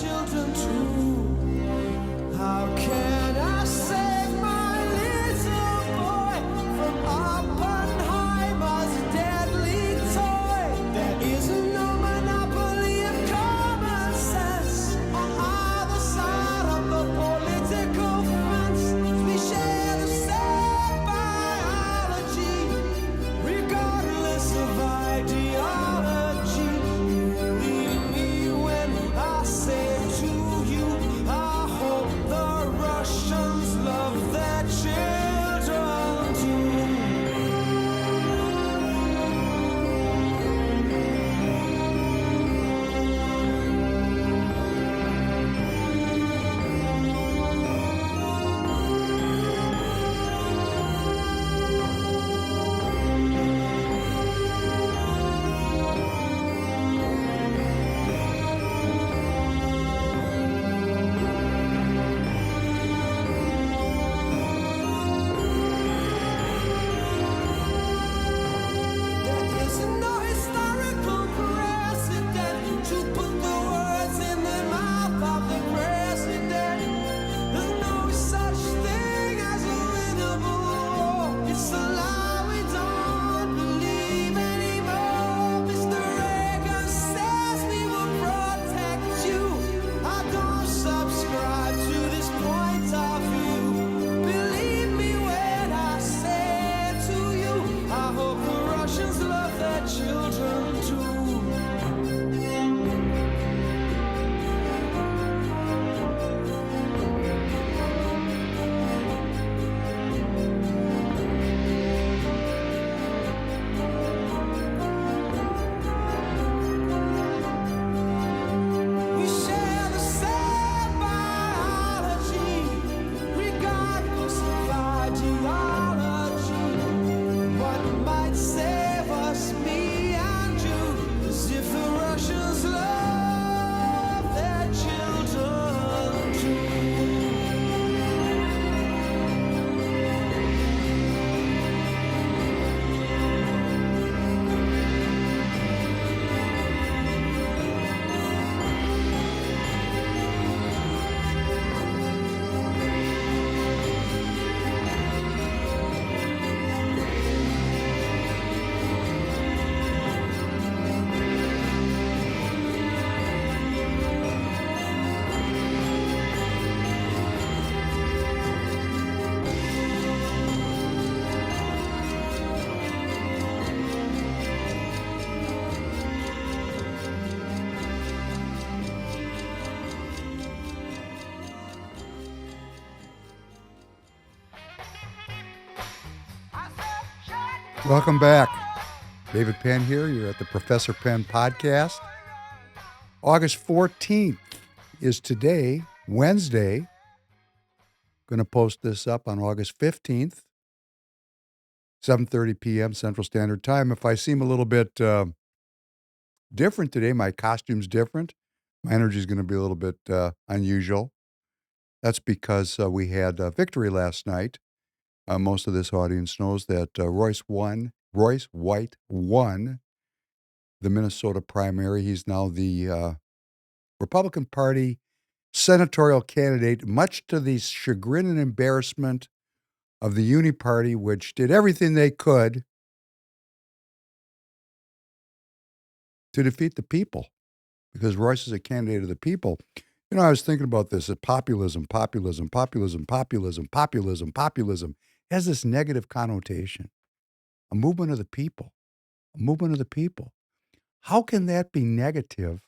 children too. How can I save my little boy from Oppenheimer's deadly toy? There is no monopoly of common sense on either side of the political fence. We share the same biology, regardless of ideology. Believe me when I say to you, I hope the Russians love their children too. There is no historical precedent to put the words in the mouth of the president. There's no such thing as a winnable war. It's a lie we don't believe anymore. Mr. Reagan says we will protect you. I don't subscribe to this point of view. Believe me when I say to you, I hope the Russians love their children too. We share the same biology, regardless of ideology. What might save us, me and you, is if the Russians love their children too. Welcome back. David Penn here. You're at the Professor Penn podcast. August 14th is today, Wednesday. Going to post this up on August 15th, 7:30 p.m. Central Standard Time. If I seem a little bit different today, my costume's different. My energy is going to be a little bit unusual. That's because we had victory last night. Most of this audience knows that Royce White won the Minnesota primary. He's now the Republican Party senatorial candidate, much to the chagrin and embarrassment of the Uni Party, which did everything they could to defeat the people, because Royce is a candidate of the people. You know, I was thinking about this, that populism has this negative connotation. A movement of the people. How can that be negative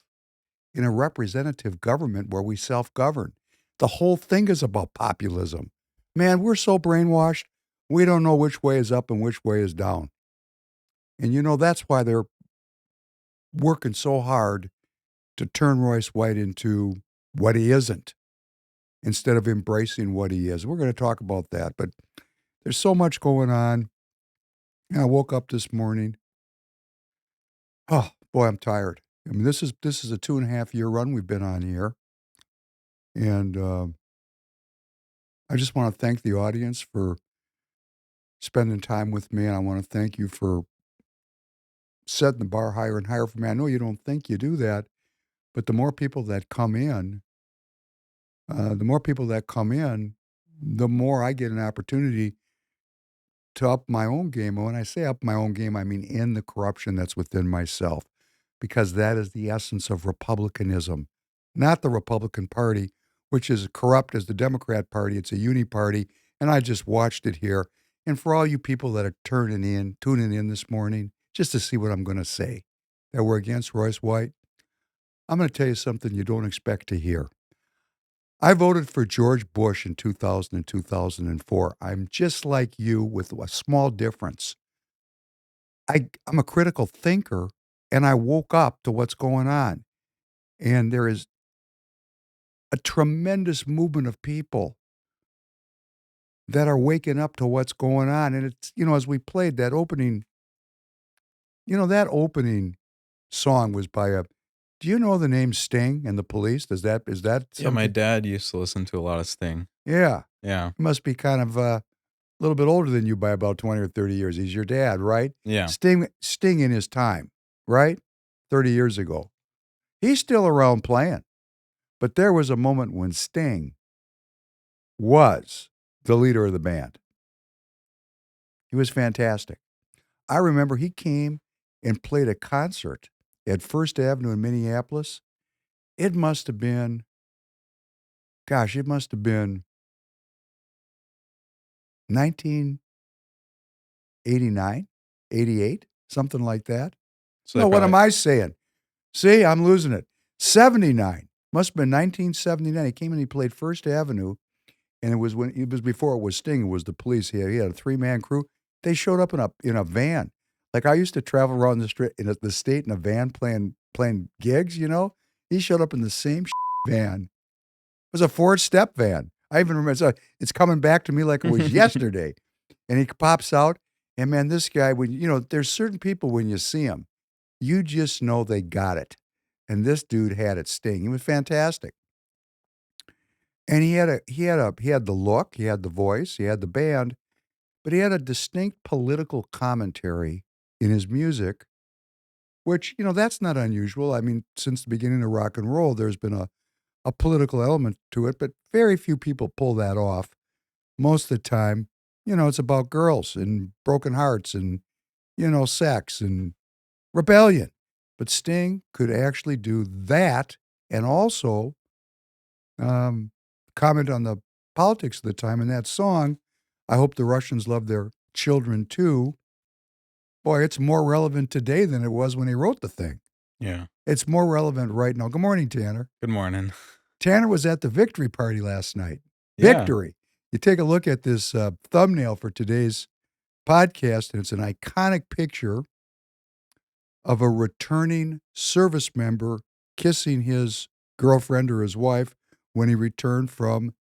in a representative government where we self-govern? The whole thing is about populism. Man, we're so brainwashed, we don't know which way is up and which way is down. And you know, that's why they're working so hard to turn Royce White into what he isn't, instead of embracing what he is. We're going to talk about that, but there's so much going on. And I woke up this morning. Oh, boy, I'm tired. I mean, this is a 2.5-year run we've been on here. And I just want to thank the audience for spending time with me. And I want to thank you for setting the bar higher and higher for me. I know you don't think you do that, But the more people that come in, the more people that come in, the more I get an opportunity to up my own game. And when I say up my own game, I mean end the corruption that's within myself, because that is the essence of republicanism, not the Republican Party, which is corrupt as the Democrat Party. It's a uni party, and I just watched it here. And for all you people that are tuning in this morning, just to see what I'm going to say, that we're against Royce White, I'm going to tell you something you don't expect to hear. I voted for George Bush in 2000 and 2004. I'm just like you with a small difference. I'm a critical thinker, and I woke up to what's going on. And there is a tremendous movement of people that are waking up to what's going on. And it's, as we played that opening song was by do you know the name Sting and the Police? Is that Yeah, my something? dad used to listen to a lot of Sting. Yeah. Yeah. He must be kind of a little bit older than you by about 20 or 30 years. He's your dad, right? Yeah. Sting in his time, right? 30 years ago. He's still around playing. But there was a moment when Sting was the leader of the band. He was fantastic. I remember he came and played a concert at First Avenue in Minneapolis. It must have been, it must have been 1989, 88, something like that. So they No, what probably am I saying? See, I'm losing it. 79. Must have been 1979. He came and he played First Avenue, and it was before it was Sting. It was the Police. He had a 3-man crew. They showed up in a van. Like I used to travel around the street the state in a van playing gigs. He showed up in the same van. It was a four-step van. I even remember. It's coming back to me like it was yesterday. And he pops out, and man, this guy. There's certain people when you see them, you just know they got it. And this dude had it. Sting. He was fantastic. And he had the look, he had the voice, he had the band, but he had a distinct political commentary in his music, which, that's not unusual. I mean, since the beginning of rock and roll, there's been a political element to it, but very few people pull that off. Most of the time, it's about girls and broken hearts and, sex and rebellion. But Sting could actually do that and also um, comment on the politics of the time. In that song, I hope the Russians love their children too. Boy, it's more relevant today than it was when he wrote the thing. Yeah. It's more relevant right now. Good morning, Tanner. Good morning. Tanner was at the victory party last night. Yeah. Victory. You take a look at this thumbnail for today's podcast, and it's an iconic picture of a returning service member kissing his girlfriend or his wife when he returned from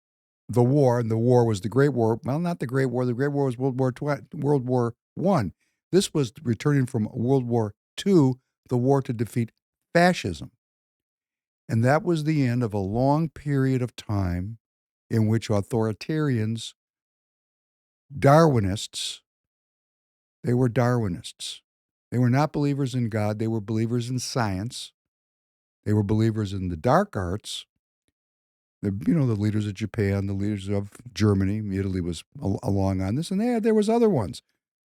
the war, and the war was the Great War. Well, not the Great War. The Great War was World War I. This was returning from World War II, the war to defeat fascism. And that was the end of a long period of time in which authoritarians, Darwinists, they were Darwinists. They were not believers in God. They were believers in science. They were believers in the dark arts. The leaders of Japan, the leaders of Germany, Italy was along on this, and there was other ones,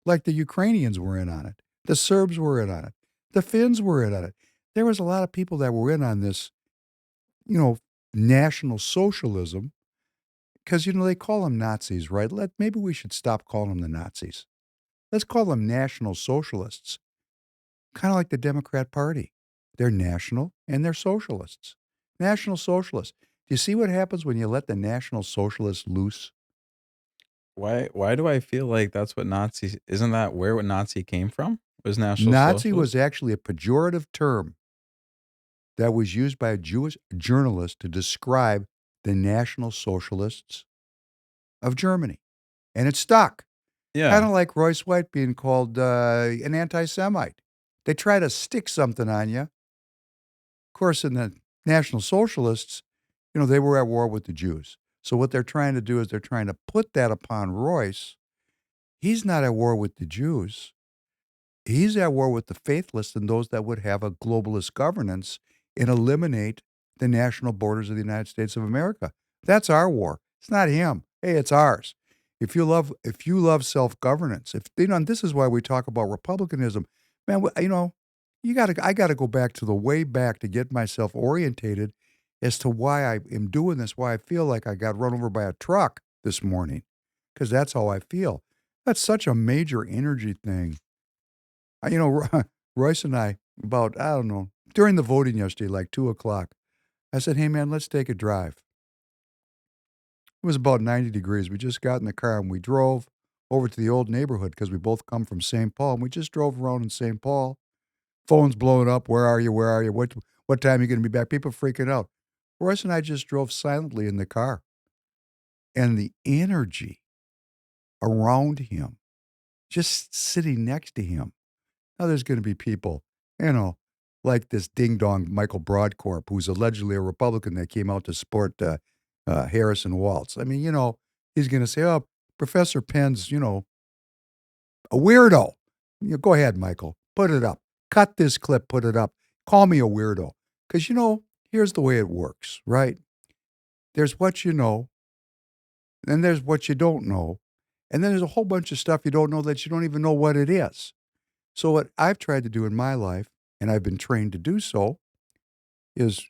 like the Ukrainians were in on it, the Serbs were in on it, the Finns were in on it. There was a lot of people that were in on this, National Socialism, because they call them Nazis, right? Maybe we should stop calling them the Nazis. Let's call them National Socialists, kind of like the Democrat Party. They're national and they're socialists. National Socialists. Do you see what happens when you let the National Socialists loose? Why do I feel like that's what Nazi isn't that where what Nazi came from? Was National Nazi was Socialist? actually a pejorative term that was used by a Jewish journalist to describe the National Socialists of Germany. And it stuck. Kind Yeah. of like Royce White being called an anti-Semite. They try to stick something on you. Of course, in the National Socialists, they were at war with the Jews. So what they're trying to do is they're trying to put that upon Royce. He's not at war with the Jews. He's at war with the faithless and those that would have a globalist governance and eliminate the national borders of the United States of America. That's our war. It's not him. Hey, it's ours. If you love self-governance, if you know, and this is why we talk about republicanism, man. You know, I gotta go back to the way back to get myself orientated as to why I am doing this. Why I feel like I got run over by a truck this morning, because that's how I feel. That's such a major energy thing. You know, Royce and I, about, I don't know, during the voting yesterday, like 2 o'clock, I said, hey, man, let's take a drive. It was about 90 degrees. We just got in the car and we drove over to the old neighborhood because we both come from St. Paul. And we just drove around in St. Paul. Phones blowing up. Where are you? Where are you? What time are you going to be back? People freaking out. Royce and I just drove silently in the car. And the energy around him, just sitting next to him. Now there's going to be people, you know, like this ding-dong Michael Broadcorp, who's allegedly a Republican that came out to support Harrison Waltz. I mean, you know, he's going to say, oh, Professor Penn's, you know, a weirdo. You know, go ahead, Michael. Put it up. Cut this clip, put it up. Call me a weirdo. Because, you know, here's the way it works, right? There's what you know, then there's what you don't know, and then there's a whole bunch of stuff you don't know that you don't even know what it is. So what I've tried to do in my life, and I've been trained to do so, is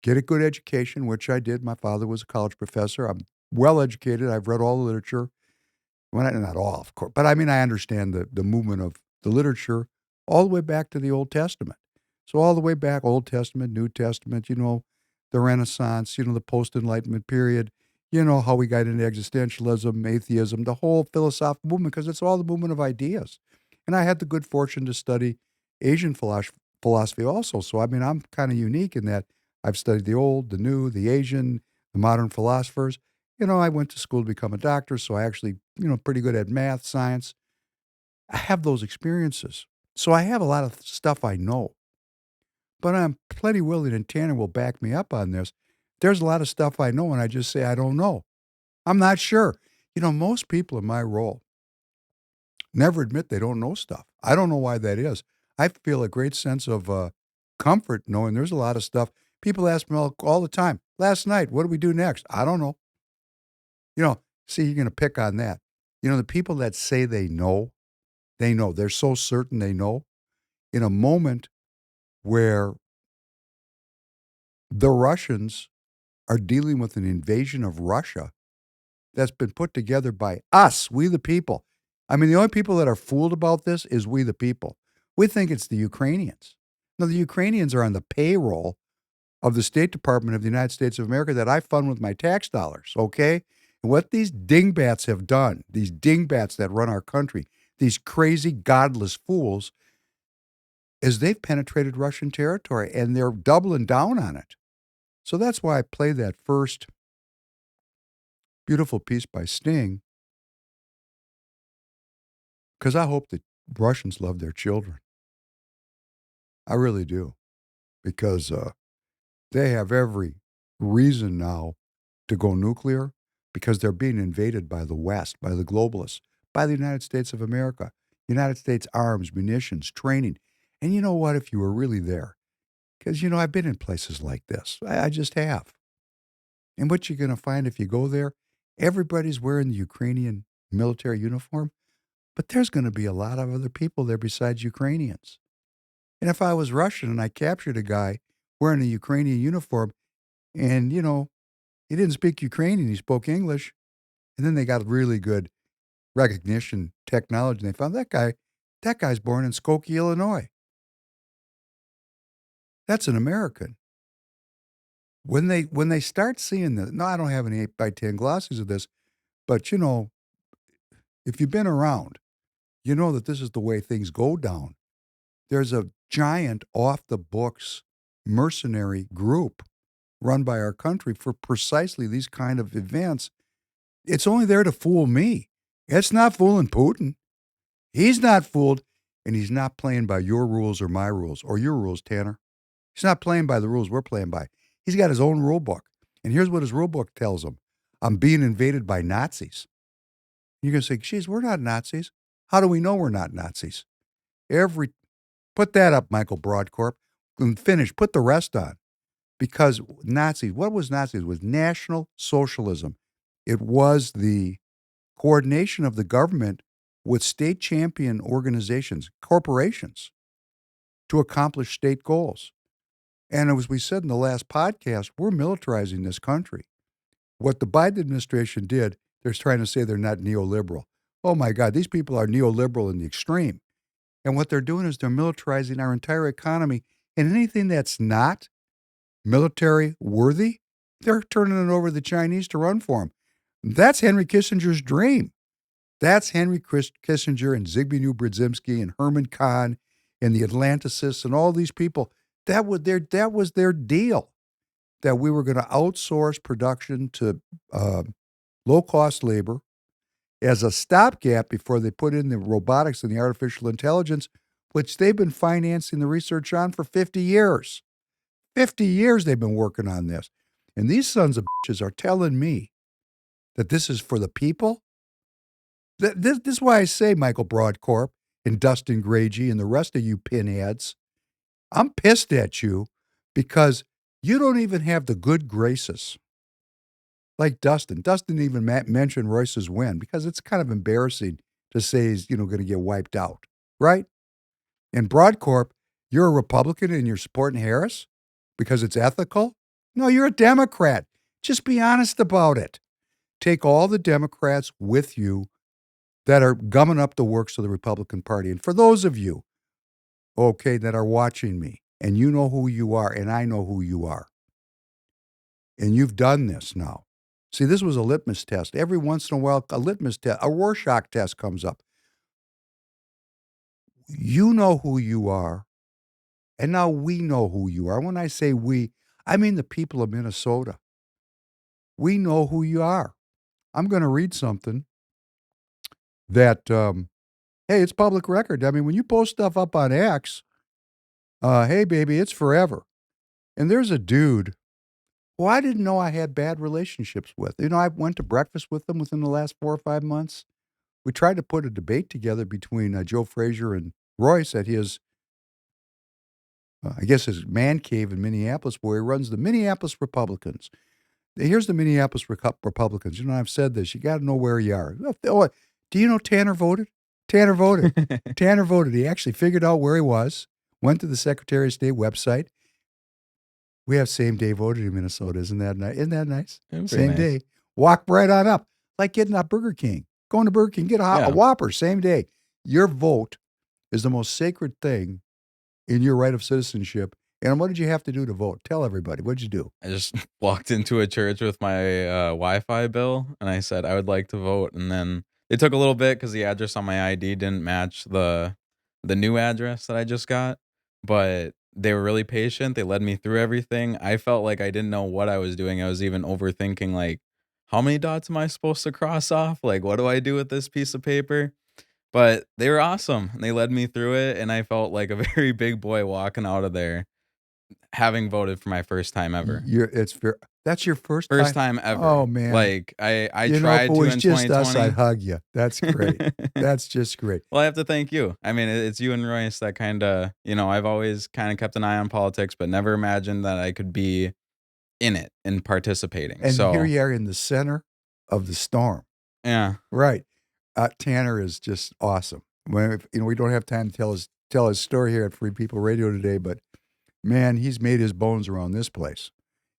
get a good education, which I did. My father was a college professor. I'm well educated. I've read all the literature. Well, not all, of course, but I mean, I understand the movement of the literature all the way back to the Old Testament. So all the way back, Old Testament, New Testament, you know, the Renaissance, you know, the post-Enlightenment period, you know, how we got into existentialism, atheism, the whole philosophical movement, because it's all the movement of ideas. And I had the good fortune to study Asian philosophy also. So, I mean, I'm kind of unique in that I've studied the old, the new, the Asian, the modern philosophers. You know, I went to school to become a doctor, so I actually, you know, pretty good at math, science. I have those experiences. So I have a lot of stuff I know. But I'm plenty willing, and Tanner will back me up on this. There's a lot of stuff I know, and I just say I don't know. I'm not sure. You know, most people in my role never admit they don't know stuff. I don't know why that is. I feel a great sense of comfort knowing there's a lot of stuff. People ask me all the time, last night, what do we do next? I don't know. You know, see, you're going to pick on that. You know, the people that say they know. They're so certain they know. In a moment where the Russians are dealing with an invasion of Russia that's been put together by us, we the people. I mean, the only people that are fooled about this is we the people. We think it's the Ukrainians. No, the Ukrainians are on the payroll of the State Department of the United States of America that I fund with my tax dollars, okay? And what these dingbats have done, these dingbats that run our country, these crazy, godless fools, is they've penetrated Russian territory and they're doubling down on it. So that's why I played that first beautiful piece by Sting, because I hope that Russians love their children. I really do, because they have every reason now to go nuclear because they're being invaded by the West, by the globalists, by the United States of America, United States arms, munitions, training. And you know what, if you were really there, because, you know, I've been in places like this. I just have. And what you're going to find if you go there, everybody's wearing the Ukrainian military uniform, but there's going to be a lot of other people there besides Ukrainians. And if I was Russian and I captured a guy wearing a Ukrainian uniform and, you know, he didn't speak Ukrainian, he spoke English, and then they got really good recognition technology, and they found that guy's born in Skokie, Illinois. That's an American. When they start seeing this, no, I don't have any 8x10 glossies of this, but, you know, if you've been around, you know that this is the way things go down. There's a giant off-the-books mercenary group run by our country for precisely these kind of events. It's only there to fool me. It's not fooling Putin. He's not fooled, and he's not playing by your rules or my rules or your rules, Tanner. He's not playing by the rules we're playing by. He's got his own rule book. And here's what his rule book tells him. I'm being invaded by Nazis. You're going to say, geez, we're not Nazis. How do we know we're not Nazis? Put that up, Michael Broadcorp. and finish, put the rest on. Because Nazis, what was Nazis? It was National Socialism. It was the coordination of the government with state champion organizations, corporations, to accomplish state goals. And as we said in the last podcast, we're militarizing this country. What the Biden administration did, they're trying to say they're not neoliberal. Oh my God, these people are neoliberal in the extreme. And what they're doing is they're militarizing our entire economy. And anything that's not military worthy, they're turning it over to the Chinese to run for them. That's Henry Kissinger's dream. That's Henry Kissinger and Zbigniew Brzezinski and Herman Kahn and the Atlanticists and all these people. That was their deal, that we were going to outsource production to low-cost labor as a stopgap before they put in the robotics and the artificial intelligence, which they've been financing the research on for 50 years. 50 years they've been working on this. And these sons of bitches are telling me that this is for the people. This is why I say, Michael Broadcorp and Dustin Gragey and the rest of you pinheads, I'm pissed at you because you don't even have the good graces. Like Dustin. Dustin didn't even mention Royce's win because it's kind of embarrassing to say he's, going to get wiped out, right? And Broadcorp, you're a Republican and you're supporting Harris because it's ethical? No, you're a Democrat. Just be honest about it. Take all the Democrats with you that are gumming up the works of the Republican Party. And for those of you, okay, that are watching me, and you know who you are, and I know who you are, and you've done this now. See, this was a litmus test. Every once in a while, a litmus test, a Rorschach test comes up. You know who you are, and now we know who you are. When I say we, I mean the people of Minnesota. We know who you are. I'm going to read something that, hey, it's public record. I mean, when you post stuff up on X, hey, baby, it's forever. And there's a dude who I didn't know I had bad relationships with. I went to breakfast with him within the last 4 or 5 months. We tried to put a debate together between Joe Frazier and Royce at his, I guess, his man cave in Minneapolis, where he runs the Minneapolis Republicans. Here's the Minneapolis Republicans. I've said this. You got to know where you are. Oh, do you know Tanner voted? Tanner voted. Tanner voted. He actually figured out where he was, went to the Secretary of State website. We have same day voted in Minnesota. Isn't that nice? Same nice. day. Walk right on up. Like getting a Burger King. Going to Burger King, get a Whopper, same day. Your vote is the most sacred thing in your right of citizenship. And what did you have to do to vote? Tell everybody. What did you do? I just walked into a church with my Wi-Fi bill, and I said I would like to vote. And then it took a little bit because the address on my ID didn't match the new address that I just got. But they were really patient. They led me through everything. I felt like I didn't know what I was doing. I was even overthinking, like, how many dots am I supposed to cross off? Like, what do I do with this piece of paper? But they were awesome. They led me through it, and I felt like a very big boy walking out of there, having voted for my first time ever. It's fair. That's your first time ever. Oh, man. Like, I if tried it to was in just us, 2020. I'd hug you. That's great. That's just great. Well, I have to thank you. I mean, it's you and Royce that kind of, I've always kind of kept an eye on politics, but never imagined that I could be in it and participating. And So here you are in the center of the storm. yeah, Right. Tanner is just awesome. We don't have time to tell his story here at Free People Radio today, but man, he's made his bones around this place.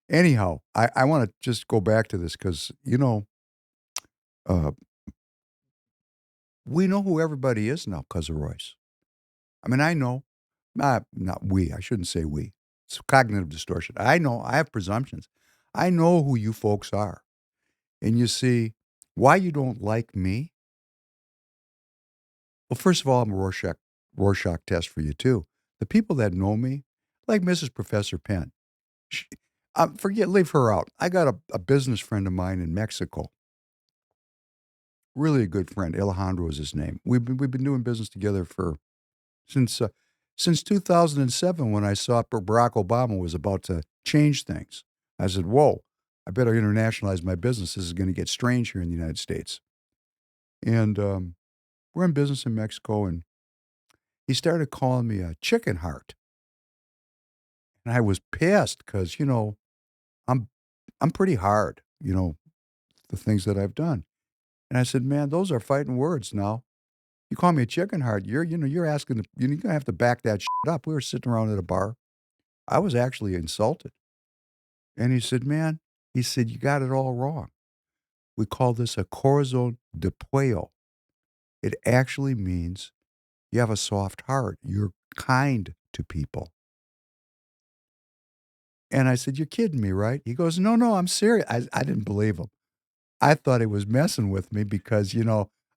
Anyhow, I want to just go back to this because, we know who everybody is now because of Royce. I mean, I know, not we, I shouldn't say we. It's cognitive distortion. I know, I have presumptions. I know who you folks are. And you see, why you don't like me? Well, first of all, I'm a Rorschach test for you too. The people that know me, like Mrs. Professor Penn, leave her out. I got a business friend of mine in Mexico. Really a good friend. Alejandro is his name. We've been doing business together since 2007 when I saw Barack Obama was about to change things. I said, whoa, I better internationalize my business. This is going to get strange here in the United States. And we're in business in Mexico, and he started calling me a chicken heart. And I was pissed because, I'm I'm pretty hard, the things that I've done. And I said, "Man, those are fighting words now. You call me a chicken heart, you're asking you're gonna have to back that shit up." We were sitting around at a bar. I was actually insulted. And he said, "Man," he said, "you got it all wrong. We call this a corazon de pollo. It actually means you have a soft heart. You're kind to people." And I said, "You're kidding me, right?" He goes, "No, no, I'm serious." I didn't believe him. I thought he was messing with me because,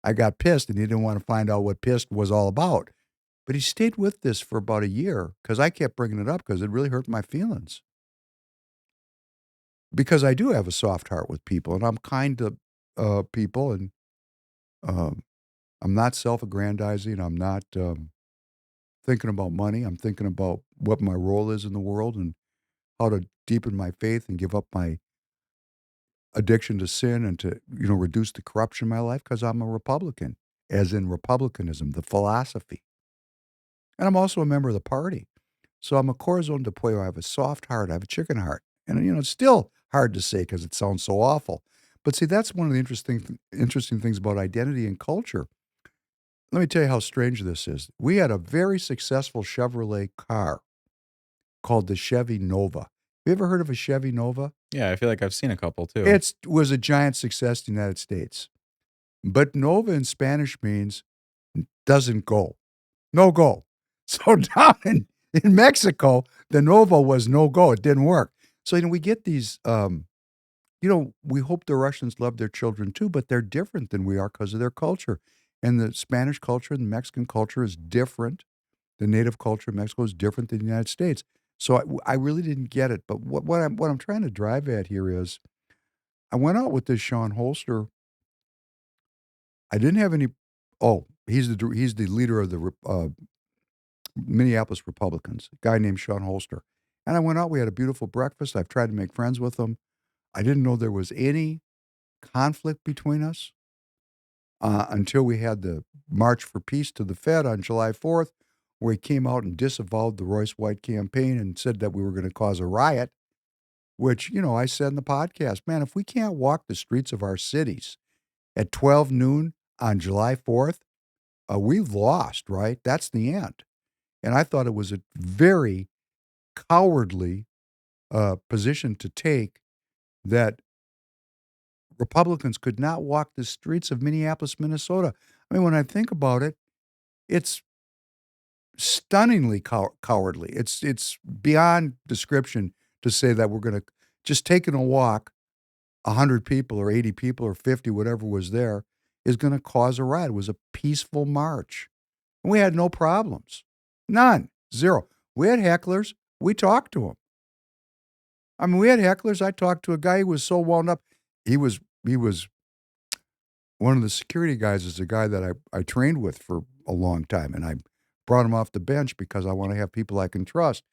I got pissed and he didn't want to find out what pissed was all about. But he stayed with this for about a year because I kept bringing it up because it really hurt my feelings. Because I do have a soft heart with people and I'm kind to people and um, I'm not self-aggrandizing. I'm not thinking about money. I'm thinking about what my role is in the world and how to deepen my faith and give up my addiction to sin and to, reduce the corruption in my life because I'm a Republican, as in republicanism, the philosophy. And I'm also a member of the party. So I'm a corazon de pollo. I have a soft heart. I have a chicken heart. And, it's still hard to say because it sounds so awful. But see, that's one of the interesting things about identity and culture. Let me tell you how strange this is. We had a very successful Chevrolet car called the Chevy Nova. You ever heard of a Chevy Nova? Yeah, I feel like I've seen a couple too. It was a giant success in the United States. But Nova in Spanish means doesn't go. No go. So down in Mexico, the Nova was no go. It didn't work. So, we get these, we hope the Russians love their children too, but they're different than we are because of their culture. And the Spanish culture and the Mexican culture is different. The native culture of Mexico is different than the United States. So I really didn't get it. But what I'm trying to drive at here is I went out with this Sean Holster. I didn't have any. Oh, he's the leader of the Minneapolis Republicans, a guy named Sean Holster. And I went out. We had a beautiful breakfast. I've tried to make friends with him. I didn't know there was any conflict between us until we had the March for Peace to the Fed on July 4th, where he came out and disavowed the Royce White campaign and said that we were going to cause a riot, which, I said in the podcast, man, if we can't walk the streets of our cities at 12 noon on July 4th, we've lost, right? That's the end. And I thought it was a very cowardly position to take that Republicans could not walk the streets of Minneapolis, Minnesota. I mean, when I think about it, it's stunningly cowardly. It's beyond description to say that we're going to just taking a walk, 100 people or 80 people or 50, whatever was there, is going to cause a riot. It was a peaceful march. And we had no problems. None. Zero. We had hecklers. We talked to them. I mean, we had hecklers. I talked to a guy who was so wound up. He was one of the security guys is a guy that I trained with for a long time. And I brought him off the bench because I want to have people I can trust.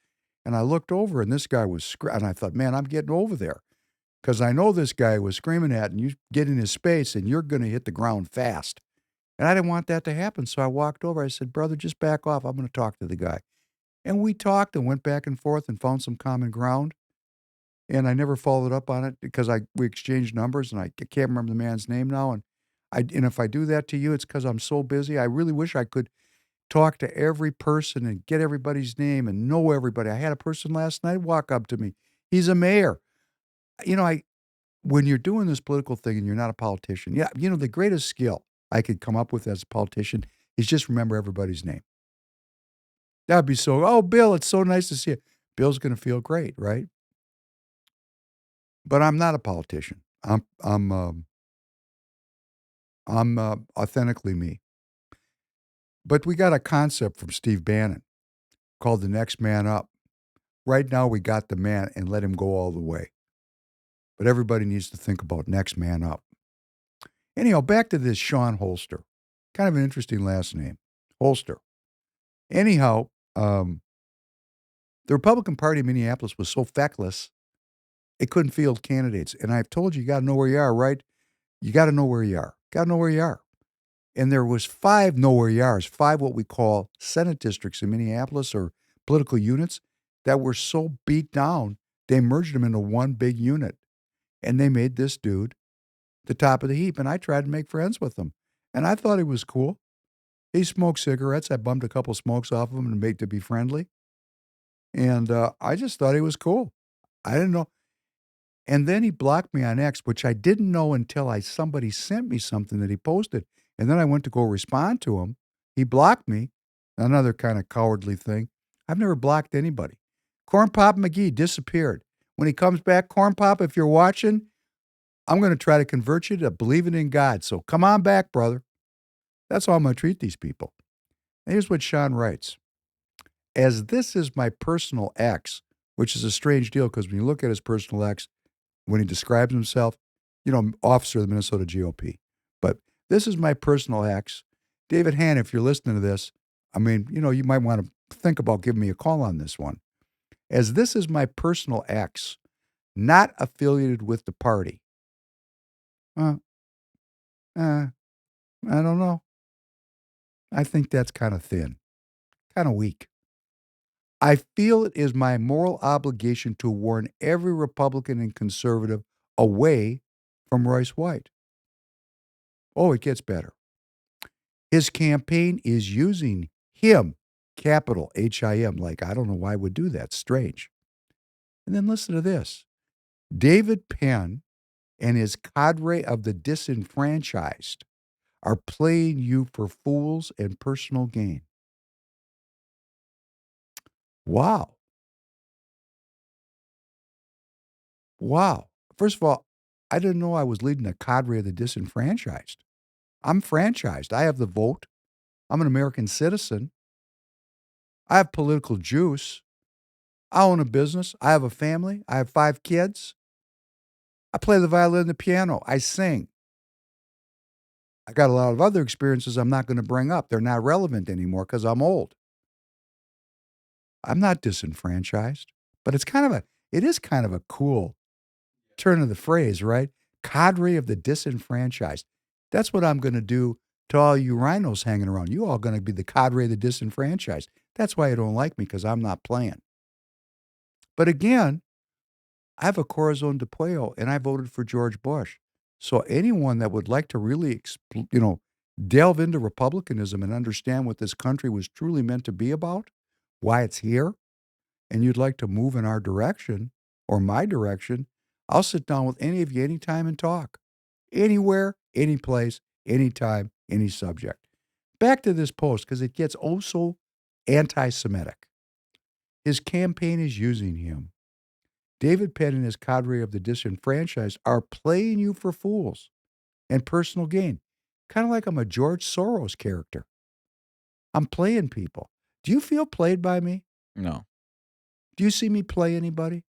And I looked over and this guy was, and I thought, man, I'm getting over there. Because I know this guy was screaming at and you get in his space and you're going to hit the ground fast. And I didn't want that to happen. So I walked over. I said, brother, just back off. I'm going to talk to the guy. And we talked and went back and forth and found some common ground. And I never followed up on it because we exchanged numbers and I can't remember the man's name now. And if I do that to you, it's because I'm so busy. I really wish I could talk to every person and get everybody's name and know everybody. I had a person last night walk up to me. He's a mayor. When you're doing this political thing and you're not a politician, yeah, the greatest skill I could come up with as a politician is just remember everybody's name. That'd be oh, Bill, it's so nice to see you. Bill's going to feel great, right? But I'm not a politician. I'm authentically me. But we got a concept from Steve Bannon called the next man up. Right now we got the man and let him go all the way. But everybody needs to think about next man up. Anyhow, back to this Sean Holster. Kind of an interesting last name. Holster. Anyhow, the Republican Party of Minneapolis was so feckless, it couldn't field candidates. And I've told you, you got to know where you are, right? You got to know where you are. Got to know where you are. And there was 5 know where you are, 5 what we call Senate districts in Minneapolis or political units. that were so beat down, they merged them into one big unit. And they made this dude the top of the heap. And I tried to make friends with him. And I thought he was cool. He smoked cigarettes. I bummed a couple smokes off of him to be friendly. And I just thought he was cool. I didn't know. And then he blocked me on X, which I didn't know until somebody sent me something that he posted. And then I went to go respond to him. He blocked me. Another kind of cowardly thing. I've never blocked anybody. Corn Pop McGee disappeared. When he comes back, Corn Pop, if you're watching, I'm going to try to convert you to believing in God. So come on back, brother. That's how I'm going to treat these people. And here's what Sean writes. As this is my personal X, which is a strange deal because when you look at his personal X, when he describes himself, officer of the Minnesota GOP. But this is my personal X. David Hanna, if you're listening to this, you might want to think about giving me a call on this one. As this is my personal X, not affiliated with the party. I don't know. I think that's kind of thin, kind of weak. I feel it is my moral obligation to warn every Republican and conservative away from Royce White. Oh, it gets better. His campaign is using him, capital H-I-M, like I don't know why I would do that. Strange. And then listen to this. David Penn and his cadre of the disenfranchised are playing you for fools and personal gain. Wow. Wow. First of all, I didn't know I was leading a cadre of the disenfranchised. I'm franchised. I have the vote. I'm an American citizen. I have political juice. I own a business. I have a family. I have 5 kids. I play the violin and the piano. I sing. I got a lot of other experiences I'm not going to bring up. They're not relevant anymore because I'm old. I'm not disenfranchised, but it is kind of a cool turn of the phrase, right? Cadre of the disenfranchised. That's what I'm going to do to all you rhinos hanging around. You all going to be the cadre of the disenfranchised. That's why you don't like me, because I'm not playing. But again, I have a corazon de pollo, and I voted for George Bush. So anyone that would like to really, delve into republicanism and understand what this country was truly meant to be about, why it's here, and you'd like to move in our direction or my direction, I'll sit down with any of you anytime and talk. Anywhere, any place, anytime, any subject. Back to this post, because it gets oh so anti-Semitic. His campaign is using him. David Penn and his cadre of the disenfranchised are playing you for fools and personal gain. Kind of like I'm a George Soros character. I'm playing people. Do you feel played by me? No. Do you see me play anybody?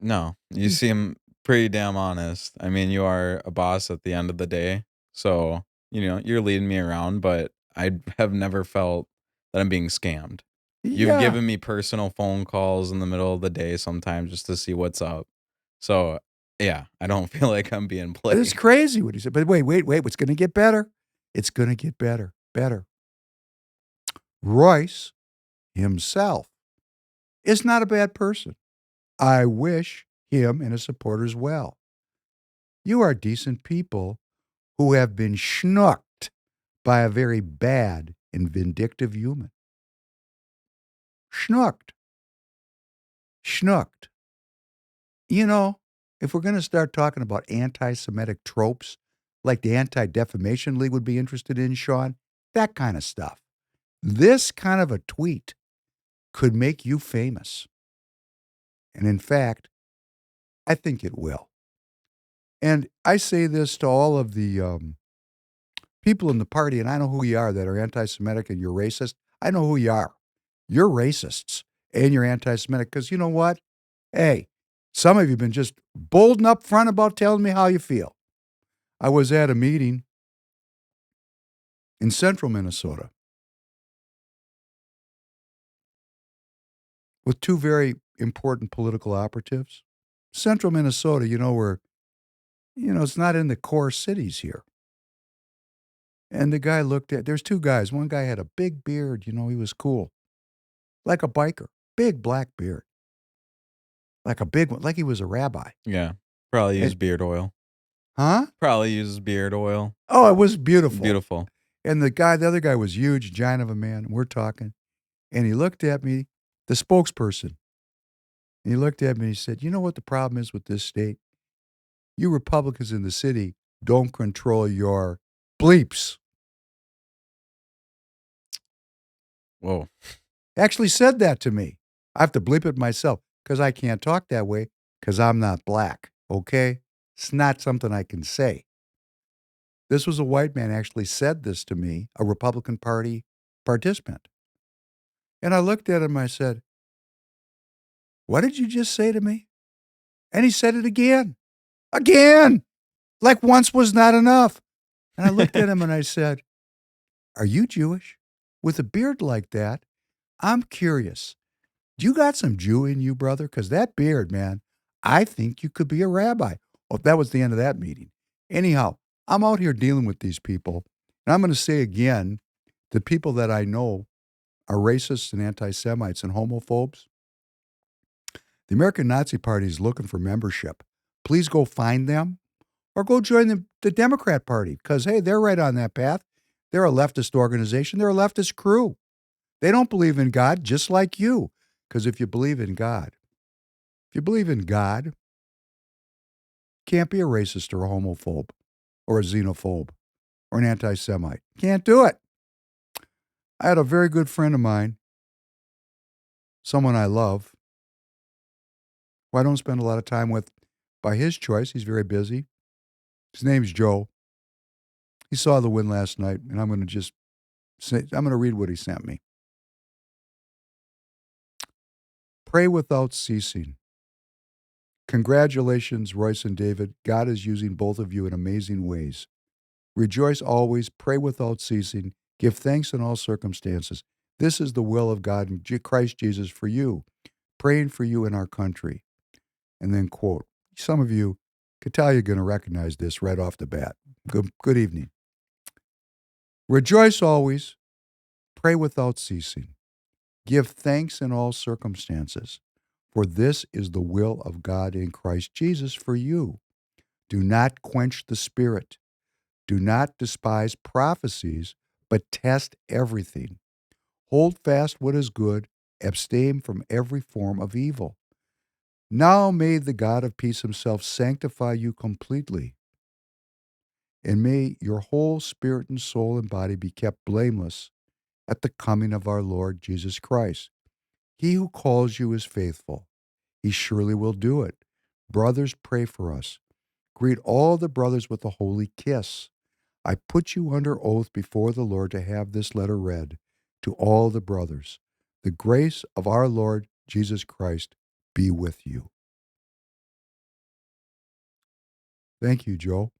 No. You seem pretty damn honest. I mean, you are a boss at the end of the day. So, you're leading me around, but I have never felt that I'm being scammed. You've Yeah. given me personal phone calls in the middle of the day sometimes just to see what's up. So, yeah, I don't feel like I'm being played. It's crazy what he said. But wait. What's going to get better? It's going to get better. Royce himself is not a bad person. I wish him and his supporters well. You are decent people who have been schnooked by a very bad and vindictive human. Schnooked. If we're going to start talking about anti-Semitic tropes, like the Anti-Defamation League would be interested in, Sean, that kind of stuff. This kind of a tweet could make you famous. And in fact, I think it will. And I say this to all of the people in the party, and I know who you are that are anti-Semitic and you're racist. I know who you are. You're racists and you're anti-Semitic because you know what? Hey, some of you have been just bold and upfront about telling me how you feel. I was at a meeting in central Minnesota with 2 very important political operatives. Central Minnesota, where, it's not in the core cities here. And the guy there's 2 guys. One guy had a big beard, he was cool. Like a biker, big black beard. like a big one, like he was a rabbi. Yeah. Probably And, use beard oil. huh? Probably uses beard oil. Oh, it was beautiful. Beautiful. And the other guy was huge, giant of a man. We're talking. And he looked at me, the spokesperson. And he looked at me and he said, "You know what the problem is with this state? You Republicans in the city don't control your bleeps." Whoa. Actually said that to me. I have to bleep it myself because I can't talk that way because I'm not black. Okay? It's not something I can say. This was a white man actually said this to me, a Republican Party participant. And I looked at him and I said, "What did you just say to me?" And he said it again. Again! Like once was not enough. And I looked at him and I said, "Are you Jewish? With a beard like that, I'm curious. Do you got some Jew in you, brother? Because that beard, man, I think you could be a rabbi." Well, that was the end of that meeting. Anyhow, I'm out here dealing with these people. And I'm going to say again, the people that I know are racists and anti-Semites and homophobes. The American Nazi Party is looking for membership. Please go find them or go join the Democrat Party because, hey, they're right on that path. They're a leftist organization. They're a leftist crew. They don't believe in God just like you. Because if you believe in God, can't be a racist or a homophobe or a xenophobe or an anti-Semite. Can't do it. I had a very good friend of mine, someone I love, who I don't spend a lot of time with by his choice. He's very busy. His name's Joe. He saw the win last night, and I'm going to read what he sent me. Pray without ceasing. Congratulations, Royce and David. God is using both of you in amazing ways. Rejoice always, pray without ceasing, give thanks in all circumstances. This is the will of God in Christ Jesus for you, praying for you in our country. And then quote, some of you could tell you're going to recognize this right off the bat. Good evening. Rejoice always, pray without ceasing, give thanks in all circumstances, for this is the will of God in Christ Jesus for you. Do not quench the spirit. Do not despise prophecies, but test everything. Hold fast what is good, abstain from every form of evil. Now may the God of peace himself sanctify you completely, and may your whole spirit and soul and body be kept blameless at the coming of our Lord Jesus Christ. He who calls you is faithful. He surely will do it. Brothers, pray for us. Greet all the brothers with a holy kiss. I put you under oath before the Lord to have this letter read to all the brothers. The grace of our Lord Jesus Christ be with you. Thank you, Joe.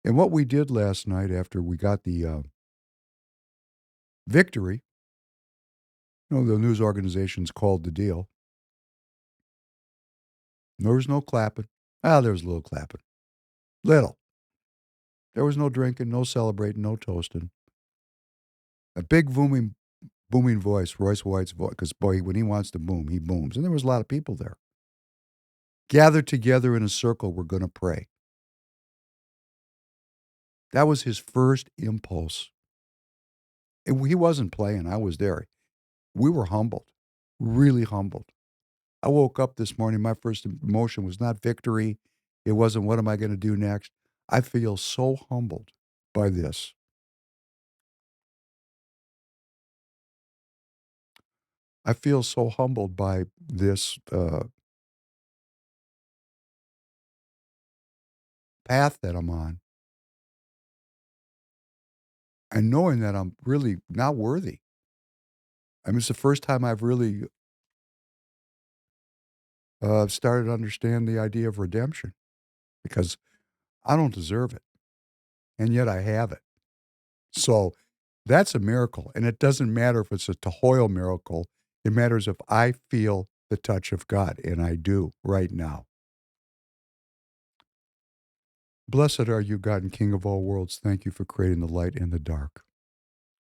And what we did last night after we got the victory, the news organizations called the deal. There was no clapping. There was a little clapping. Little. There was no drinking, no celebrating, no toasting. A big booming voice, Royce White's voice, because boy, when he wants to boom, he booms. And there was a lot of people there. Gathered together in a circle, we're going to pray. That was his first impulse. He wasn't playing. I was there. We were humbled, really humbled. I woke up this morning. My first emotion was not victory. It wasn't, what am I going to do next? I feel so humbled by this. I feel so humbled by this path that I'm on. And knowing that I'm really not worthy. I mean, it's the first time I've really started to understand the idea of redemption because I don't deserve it. And yet I have it. So that's a miracle. And it doesn't matter if it's a Tahoe miracle. It matters if I feel the touch of God. And I do right now. Blessed are you, God and King of all worlds. Thank you for creating the light and the dark.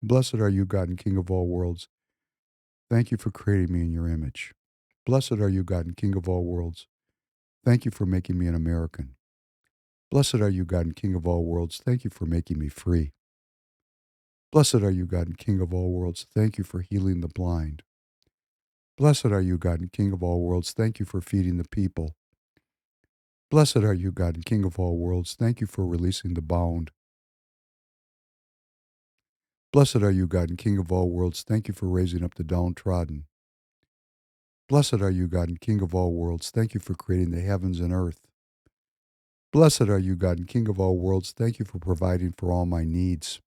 Blessed are you, God and King of all worlds. Thank you for creating me in your image. Blessed are you, God and King of all worlds. Thank you for making me an American. Blessed are you, God and King of all worlds. Thank you for making me free. Blessed are you, God and King of all worlds. Thank you for healing the blind. Blessed are you, God and King of all worlds. Thank you for feeding the people. Blessed are you, God and King of all worlds. Thank you for releasing the bound. Blessed are you, God and King of all worlds. Thank you for raising up the downtrodden. Blessed are you, God and King of all worlds. Thank you for creating the heavens and earth. Blessed are you, God and King of all worlds. Thank you for providing for all my needs.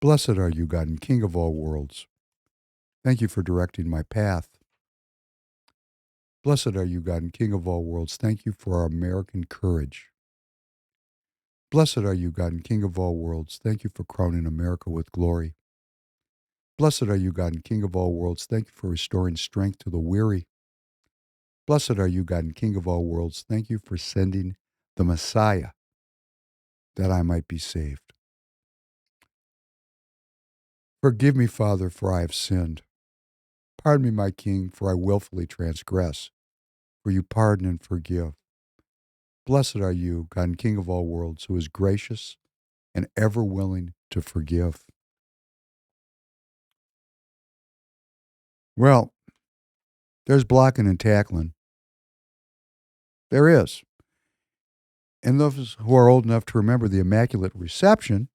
Blessed are you, God and King of all worlds. Thank you for directing my path. Blessed are you, God and King of all worlds. Thank you for our American courage. Blessed are you, God and King of all worlds. Thank you for crowning America with glory. Blessed are you, God and King of all worlds. Thank you for restoring strength to the weary. Blessed are you, God and King of all worlds. Thank you for sending the Messiah that I might be saved. Forgive me, Father, for I have sinned. Pardon me, my King, for I willfully transgress. For you pardon and forgive. Blessed are you, God and King of all worlds, who is gracious and ever willing to forgive. Well, there's blocking and tackling. There is. And those who are old enough to remember the Immaculate Reception,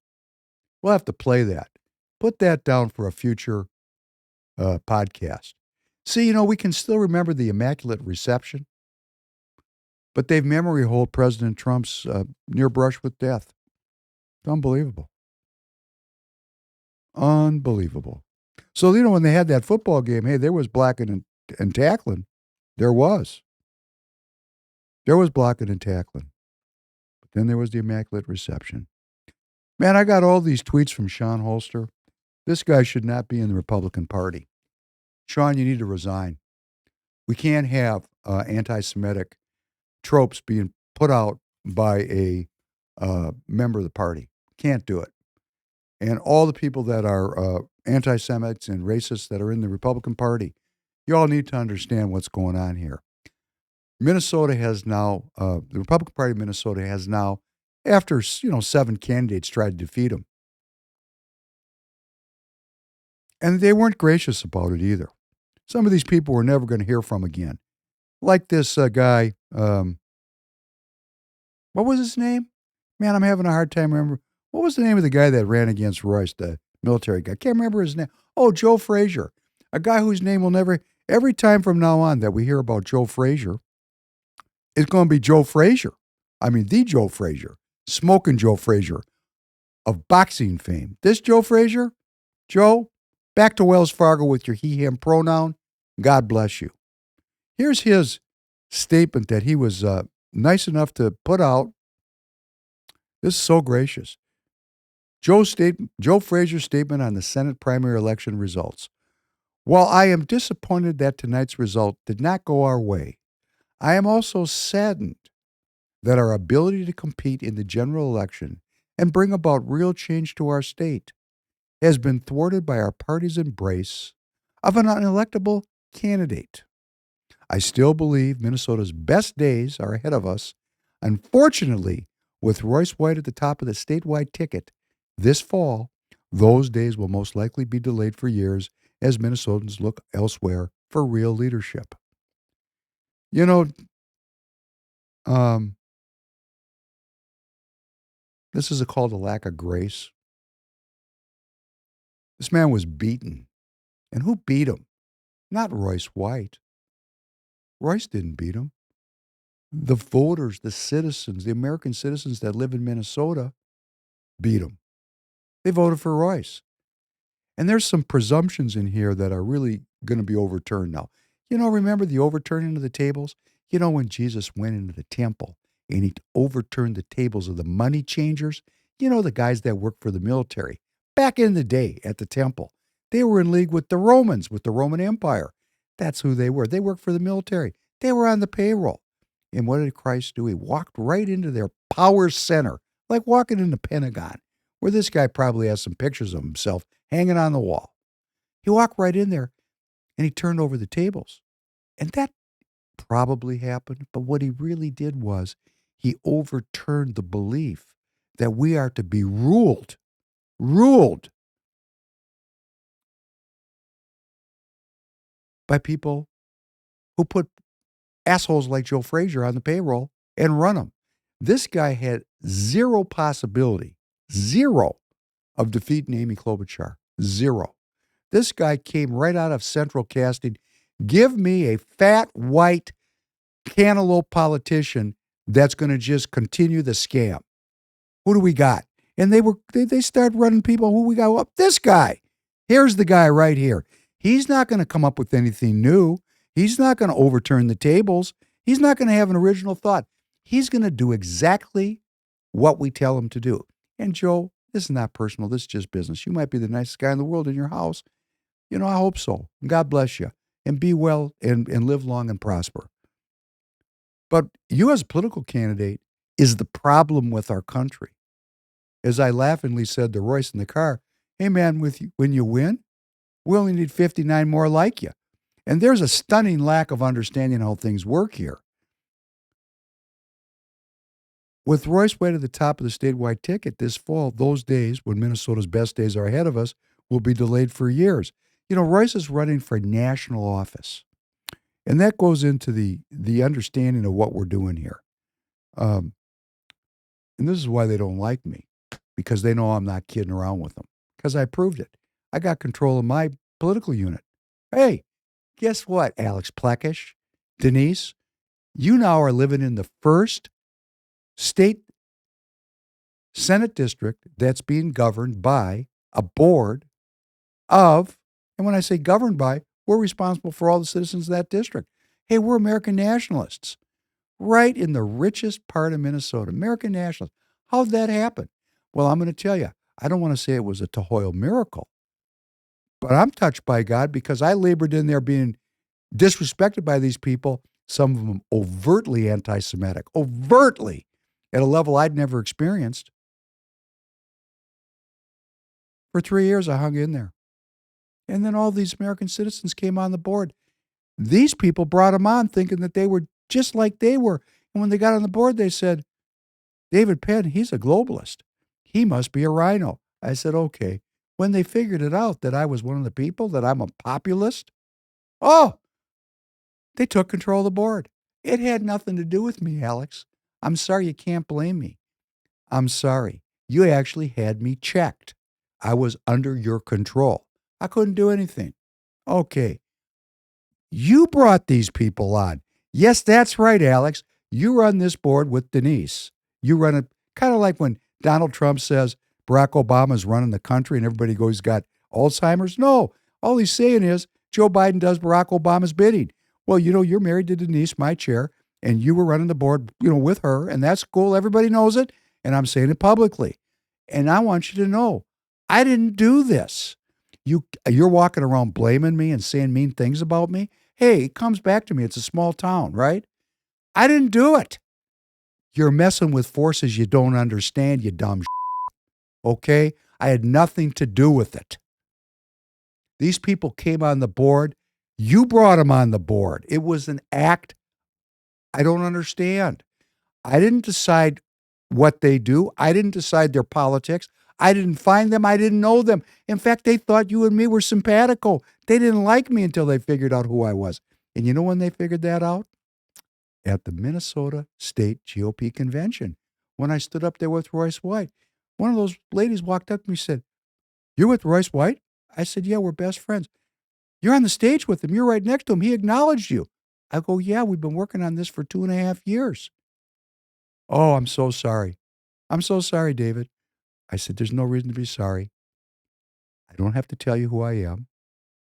we'll have to play that. Put that down for a future podcast. See, we can still remember the Immaculate Reception, but they've memory hold President Trump's near brush with death. It's unbelievable. Unbelievable. So, when they had that football game, hey, there was blocking and tackling. There was. There was blocking and tackling. But then there was the Immaculate Reception. Man, I got all these tweets from Sean Holster. This guy should not be in the Republican Party. Sean, you need to resign. We can't have anti-Semitic tropes being put out by a member of the party. Can't do it. And all the people that are anti-Semites and racists that are in the Republican Party, you all need to understand what's going on here. Minnesota has now, the Republican Party of Minnesota has now, after 7 candidates tried to defeat him, and they weren't gracious about it either. Some of these people we're never going to hear from again. Like this guy, what was his name? Man, I'm having a hard time remembering. What was the name of the guy that ran against Royce, the military guy? I can't remember his name. Oh, Joe Frazier. A guy whose name will never, every time from now on that we hear about Joe Frazier, it's going to be Joe Frazier. I mean, the Joe Frazier, smoking Joe Frazier of boxing fame. This Joe Frazier, Joe, back to Wells Fargo with your he, him pronoun. God bless you. Here's his statement that he was nice enough to put out. This is so gracious. Joe Frazier's statement on the Senate primary election results. While I am disappointed that tonight's result did not go our way, I am also saddened that our ability to compete in the general election and bring about real change to our state has been thwarted by our party's embrace of an unelectable candidate. I still believe Minnesota's best days are ahead of us. Unfortunately, with Royce White at the top of the statewide ticket this fall, those days will most likely be delayed for years as Minnesotans look elsewhere for real leadership. This is called a lack of grace. This man was beaten. And who beat him? Not Royce White. Royce didn't beat him. The voters, the citizens, the American citizens that live in Minnesota beat him. They voted for Royce. And there's some presumptions in here that are really going to be overturned now. Remember the overturning of the tables? When Jesus went into the temple and he overturned the tables of the money changers, the guys that worked for the military. Back in the day at the temple, they were in league with the Romans, with the Roman Empire. That's who they were. They worked for the military. They were on the payroll. And what did Christ do? He walked right into their power center, like walking in the Pentagon, where this guy probably has some pictures of himself hanging on the wall. He walked right in there and he turned over the tables. And that probably happened, but what he really did was he overturned the belief that we are to be ruled by people who put assholes like Joe Frazier on the payroll and run them. This guy had zero possibility, zero, of defeating Amy Klobuchar. Zero. This guy came right out of central casting. Give me a fat, white, cantaloupe politician that's going to just continue the scam. Who do we got? And they start running people. Who we got? Well, this guy. Here's the guy right here. He's not going to come up with anything new. He's not going to overturn the tables. He's not going to have an original thought. He's going to do exactly what we tell him to do. And Joe, this is not personal. This is just business. You might be the nicest guy in the world in your house. You know, I hope so. God bless you. And be well and live long and prosper. But you as a political candidate is the problem with our country. As I laughingly said to Royce in the car, hey man, when you win, we only need 59 more like you. And there's a stunning lack of understanding how things work here. With Royce White at the top of the statewide ticket this fall, those days when Minnesota's best days are ahead of us will be delayed for years. You know, Royce is running for national office. And that goes into the understanding of what we're doing here. And this is why they don't like me, because they know I'm not kidding around with them, because I proved it. I got control of my political unit. Hey, guess what, Alex Plekish, Denise? You now are living in the first state Senate district that's being governed by a board of, and when I say governed by, we're responsible for all the citizens of that district. Hey, we're American nationalists, right in the richest part of Minnesota. American nationalists. How'd that happen? Well, I'm going to tell you, I don't want to say it was a Tohoyo miracle, but I'm touched by God because I labored in there being disrespected by these people, some of them overtly anti-Semitic, overtly, at a level I'd never experienced. For 3 years, I hung in there. And then all these American citizens came on the board. These people brought them on thinking that they were just like they were. And when they got on the board, they said, David Penn, he's a globalist. He must be a rhino. I said, okay. When they figured it out that I was one of the people, that I'm a populist, they took control of the board. It had nothing to do with me, Alex. I'm sorry, you can't blame me. I'm sorry. You actually had me checked. I was under your control. I couldn't do anything. Okay. You brought these people on. Yes, that's right, Alex. You run this board with Denise. You run it kind of like when Donald Trump says Barack Obama's running the country and everybody goes, he's got Alzheimer's. No, all he's saying is Joe Biden does Barack Obama's bidding. Well, you know, you're married to Denise, my chair, and you were running the board, you know, with her, and that's cool. Everybody knows it, and I'm saying it publicly. And I want you to know, I didn't do this. You're walking around blaming me and saying mean things about me. Hey, it comes back to me. It's a small town, right? I didn't do it. You're messing with forces you don't understand, you dumb okay? I had nothing to do with it. These people came on the board. You brought them on the board. It was an act I don't understand. I didn't decide what they do. I didn't decide their politics. I didn't find them. I didn't know them. In fact, they thought you and me were simpatico. They didn't like me until they figured out who I was. And you know when they figured that out? At the Minnesota State GOP Convention, when I stood up there with Royce White. One of those ladies walked up to me and said, "You're with Royce White?" I said, "Yeah, we're best friends." "You're on the stage with him. You're right next to him. He acknowledged you." I go, "Yeah, we've been working on this for 2.5 years. "Oh, I'm so sorry. I'm so sorry, David." I said, "There's no reason to be sorry. I don't have to tell you who I am.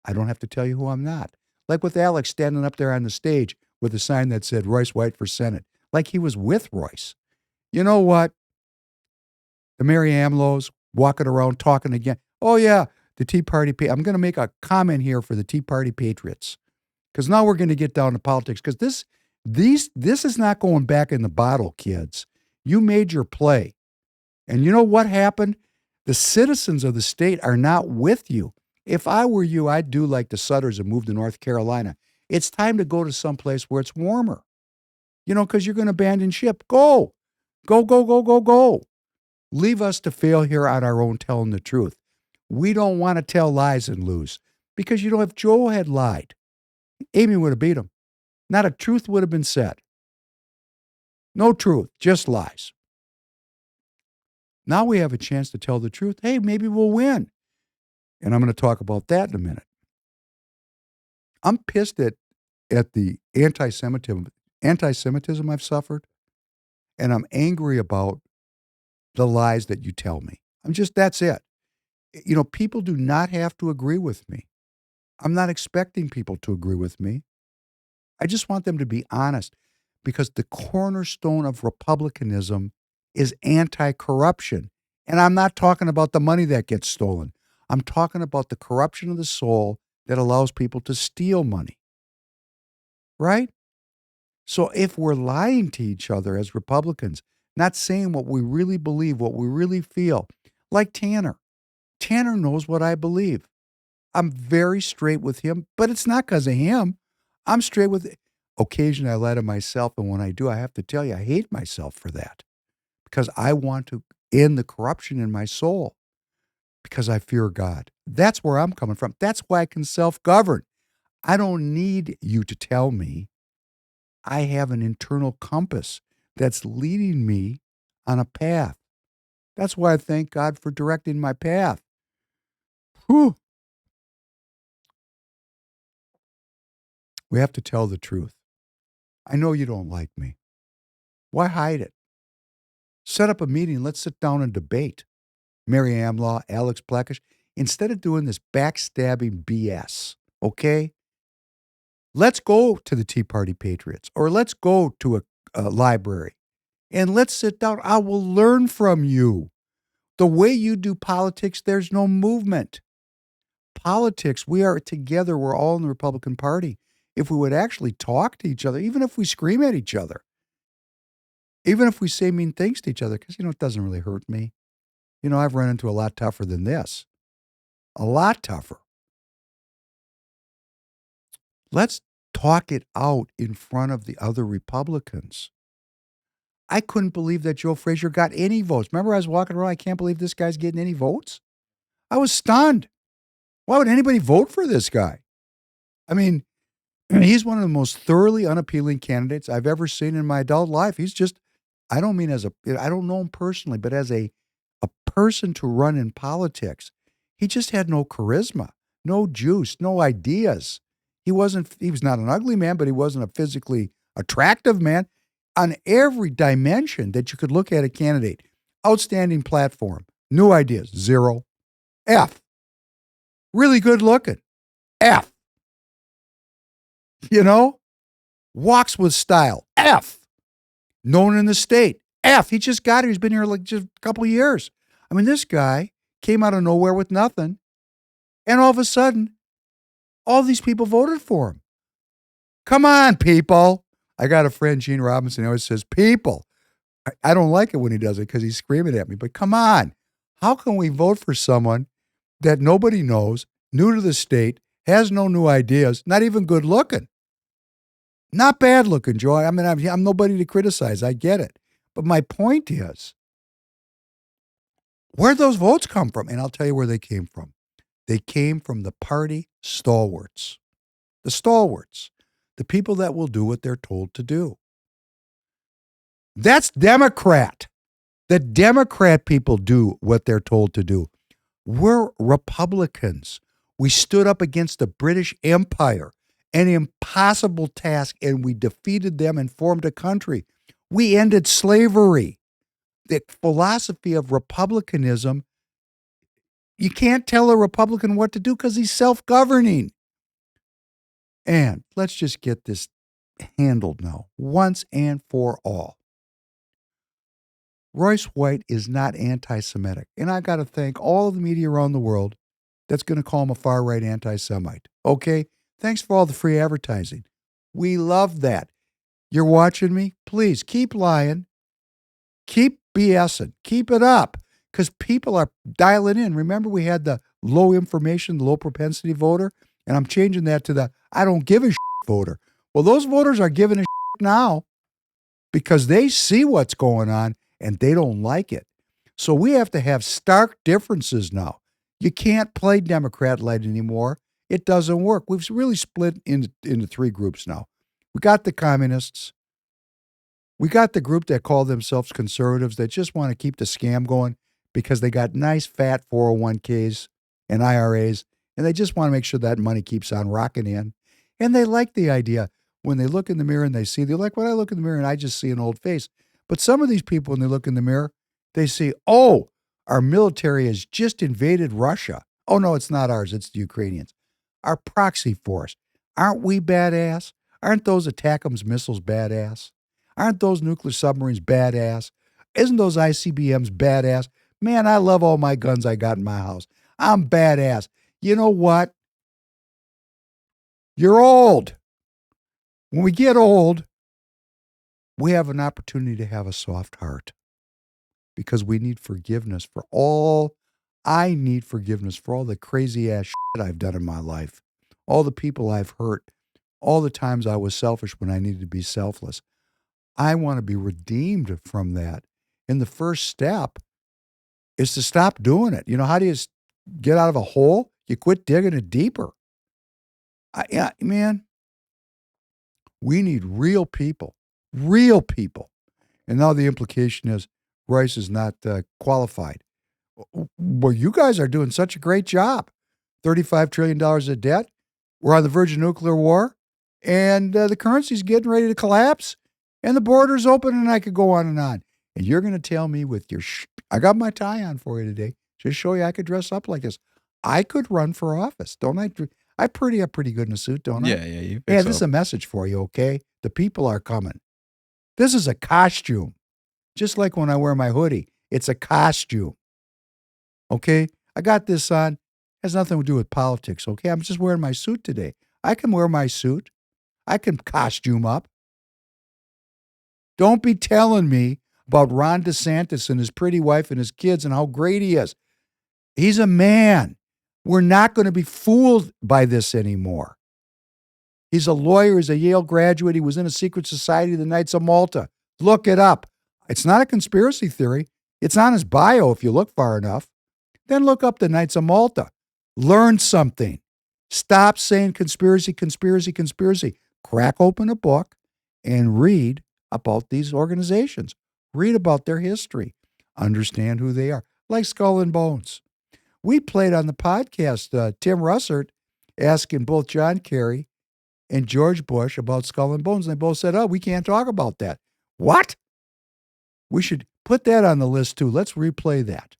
I don't have to tell you who I'm not." Like with Alex standing up there on the stage with a sign that said Royce White for Senate, like he was with Royce. You know what? The Mary AMLOs walking around talking again. Oh, yeah, the Tea Party. I'm going to make a comment here for the Tea Party patriots, because now we're going to get down to politics, because this is not going back in the bottle, kids. You made your play. And you know what happened? The citizens of the state are not with you. If I were you, I'd do like the Sutters and move to North Carolina It's time to go to someplace where it's warmer, because you're going to abandon ship. Go, go, go, go, go, go. Leave us to fail here on our own telling the truth. We don't want to tell lies and lose because, if Joe had lied, Amy would have beat him. Not a truth would have been said. No truth, just lies. Now we have a chance to tell the truth. Hey, maybe we'll win. And I'm going to talk about that in a minute. I'm pissed at the anti-Semitism I've suffered, and I'm angry about the lies that you tell me. That's it. People do not have to agree with me. I'm not expecting people to agree with me. I just want them to be honest, because the cornerstone of republicanism is anti-corruption. And I'm not talking about the money that gets stolen. I'm talking about the corruption of the soul that allows people to steal money. Right? So if we're lying to each other as Republicans, not saying what we really believe, what we really feel, like Tanner. Tanner knows what I believe. I'm very straight with him, but it's not because of him. I'm straight with it. Occasionally I lie to myself, and when I do, I have to tell you, I hate myself for that, because I want to end the corruption in my soul, because I fear God. That's where I'm coming from. That's why I can self-govern. I don't need you to tell me. I have an internal compass that's leading me on a path. That's why I thank God for directing my path. Whew. We have to tell the truth. I know you don't like me. Why hide it? Set up a meeting. Let's sit down and debate. Mary Amlaw, Alex Plekish, instead of doing this backstabbing BS, okay? Let's go to the Tea Party Patriots, or let's go to a library, and let's sit down. I will learn from you. The way you do politics, there's no movement. Politics, we are together. We're all in the Republican Party. If we would actually talk to each other, even if we scream at each other, even if we say mean things to each other, because, it doesn't really hurt me. I've run into a lot tougher than this. A lot tougher. Let's talk it out in front of the other Republicans. I couldn't believe that Joe Frazier got any votes. Remember, I was walking around, I can't believe this guy's getting any votes. I was stunned. Why would anybody vote for this guy? I mean, he's one of the most thoroughly unappealing candidates I've ever seen in my adult life. He's just, I don't know him personally, but as a person to run in politics, he just had no charisma, no juice, no ideas. He was not an ugly man, but he wasn't a physically attractive man. On every dimension that you could look at a candidate, outstanding platform, new ideas, 0. F. Really good looking, F. Walks with style, F. Known in the state, F. He just got here. He's been here like just a couple of years. I mean, this guy came out of nowhere with nothing, and all of a sudden, all these people voted for him. Come on, people. I got a friend, Gene Robinson, who always says, people. I don't like it when he does it because he's screaming at me, but come on. How can we vote for someone that nobody knows, new to the state, has no new ideas, not even good looking? Not bad looking, Joe. I mean, I'm nobody to criticize. I get it. But my point is, where'd those votes come from? And I'll tell you where they came from. They came from the party stalwarts. The stalwarts. The people that will do what they're told to do. That's Democrat. The Democrat people do what they're told to do. We're Republicans. We stood up against the British Empire, an impossible task, and we defeated them and formed a country. We ended slavery. The philosophy of republicanism, you can't tell a Republican what to do because he's self-governing. And let's just get this handled now, once and for all. Royce White is not anti-Semitic. And I got to thank all of the media around the world that's going to call him a far-right anti-Semite. Okay? Thanks for all the free advertising. We love that. You're watching me? Please keep lying. Keep BSing. Keep it up. Because people are dialing in. Remember we had the low information, low propensity voter? And I'm changing that to the I don't give a shit voter. Well, those voters are giving a shit now because they see what's going on and they don't like it. So we have to have stark differences now. You can't play Democrat light anymore. It doesn't work. We've really split into three groups now. We got the communists. We got the group that call themselves conservatives that just want to keep the scam going because they got nice fat 401ks and IRAs, and they just want to make sure that money keeps on rocking in. And they like the idea when they look in the mirror and they're like, when I look in the mirror and I just see an old face. But some of these people, when they look in the mirror, they see, oh, our military has just invaded Russia. Oh, no, it's not ours. It's the Ukrainians. Our proxy force. Aren't we badass? Aren't those ATACMS missiles badass? Aren't those nuclear submarines badass? Isn't those ICBMs badass? Man, I love all my guns I got in my house. I'm badass. You know what? You're old. When we get old, we have an opportunity to have a soft heart because we need forgiveness for all. I need forgiveness for all the crazy ass shit I've done in my life, all the people I've hurt, all the times I was selfish when I needed to be selfless. I want to be redeemed from that. And the first step is to stop doing it. You know, how do you get out of a hole? You quit digging it deeper. Man, we need real people. And now the implication is Rice is not qualified. Well, you guys are doing such a great job. $35 trillion of debt. We're on the verge of nuclear war. And the currency's getting ready to collapse. And the border's open, and I could go on. And you're going to tell me with your I got my tie on for you today. Just show you I could dress up like this. I could run for office, don't I? I pretty up pretty good in a suit, don't I? Yeah. You Hey, fix this is up. a message for you, okay? The people are coming. This is a costume. Just like when I wear my hoodie, it's a costume. Okay? I got this on. Has nothing to do with politics, okay? I'm just wearing my suit today. I can wear my suit. I can costume up. Don't be telling me about Ron DeSantis and his pretty wife and his kids and how great he is. He's a man. We're not going to be fooled by this anymore. He's a lawyer. He's a Yale graduate. He was in a secret society of the Knights of Malta. Look it up. It's not a conspiracy theory. It's on his bio if you look far enough. Then look up the Knights of Malta. Learn something. Stop saying conspiracy. Crack open a book and read about these organizations. Read about their history. Understand who they are. Like Skull and Bones. We played on the podcast Tim Russert asking both John Kerry and George Bush about Skull and Bones. And they both said, oh, we can't talk about that. What? We should put that on the list too. Let's replay that.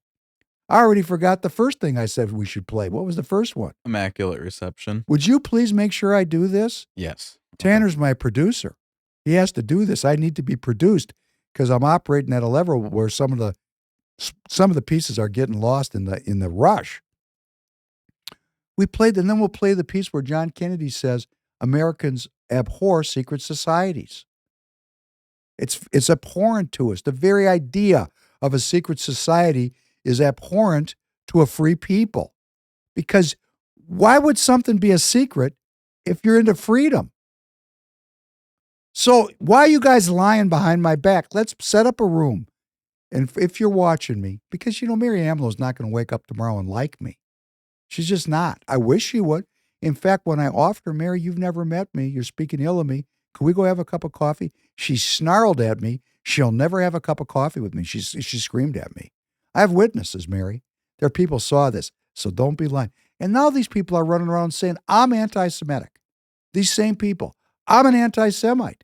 I already forgot the first thing I said we should play. What was the first one? Immaculate Reception. Would you please make sure I do this? Yes. Tanner's my producer. He has to do this. I need to be produced because I'm operating at a level where some of the pieces are getting lost in the rush. We played, and then we'll play the piece where John Kennedy says Americans abhor secret societies. It's abhorrent to us. The very idea of a secret society is abhorrent to a free people. Because why would something be a secret if you're into freedom? So why are you guys lying behind my back? Let's set up a room. And if you're watching me, because, Mary AMLO's not going to wake up tomorrow and like me. She's just not. I wish she would. In fact, when I offered her, Mary, you've never met me. You're speaking ill of me. Can we go have a cup of coffee? She snarled at me. She'll never have a cup of coffee with me. She screamed at me. I have witnesses, Mary. There are people saw this, so don't be lying. And now these people are running around saying, I'm anti-Semitic. These same people. I'm an anti-Semite.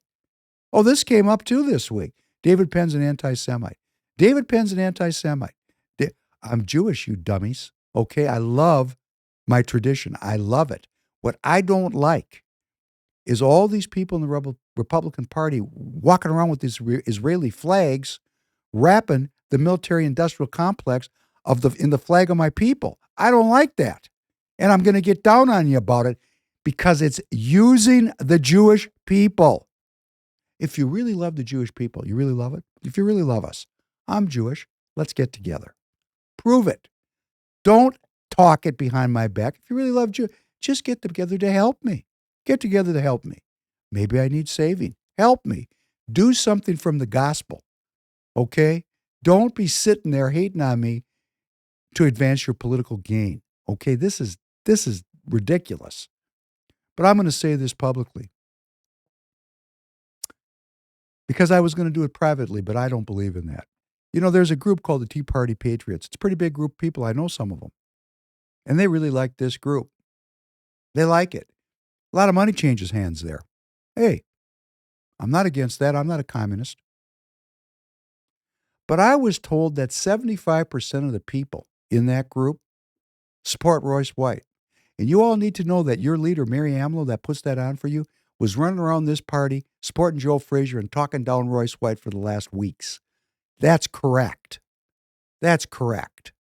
Oh, this came up too this week. David Penn's an anti-Semite. David Penn's an anti-Semite. I'm Jewish, you dummies. Okay, I love my tradition. I love it. What I don't like is all these people in the Republican Party walking around with these Israeli flags, wrapping the military-industrial complex in the flag of my people. I don't like that. And I'm going to get down on you about it because it's using the Jewish people. If you really love the Jewish people, you really love it? If you really love us, I'm Jewish, let's get together. Prove it. Don't talk it behind my back. If you really love Jew, Just get together to help me. Get together to help me. Maybe I need saving. Help me. Do something from the gospel. Okay? Don't be sitting there hating on me to advance your political gain. Okay? This is ridiculous. But I'm going to say this publicly. Because I was going to do it privately, but I don't believe in that. There's a group called the Tea Party Patriots. It's a pretty big group of people. I know some of them. And they really like this group. They like it. A lot of money changes hands there. Hey, I'm not against that. I'm not a communist. But I was told that 75% of the people in that group support Royce White. And you all need to know that your leader, Mary Amlow, that puts that on for you, was running around this party, supporting Joe Frazier and talking down Royce White for the last weeks. That's correct. That's correct.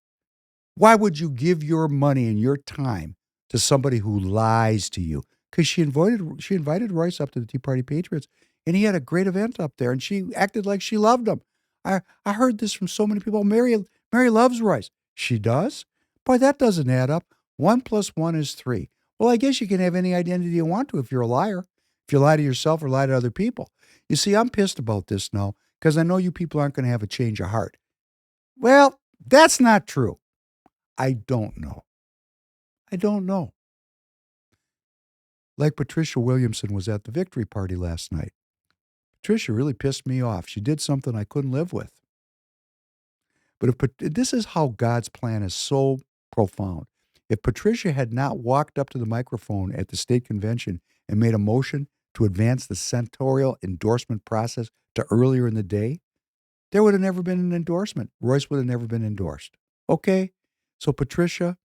Why would you give your money and your time to somebody who lies to you? Because she invited Royce up to the Tea Party Patriots, and he had a great event up there, and she acted like she loved him. I heard this from so many people. Mary loves Royce. She does? Boy, that doesn't add up. 1 + 1 is 3. Well, I guess you can have any identity you want to if you're a liar. If you lie to yourself or lie to other people. You see, I'm pissed about this now because I know you people aren't going to have a change of heart. Well, that's not true. I don't know. Like Patricia Williamson was at the victory party last night. Patricia really pissed me off. She did something I couldn't live with. But this is how God's plan is so profound. If Patricia had not walked up to the microphone at the state convention and made a motion to advance the senatorial endorsement process to earlier in the day, there would have never been an endorsement. Royce would have never been endorsed. Okay? So, Patricia,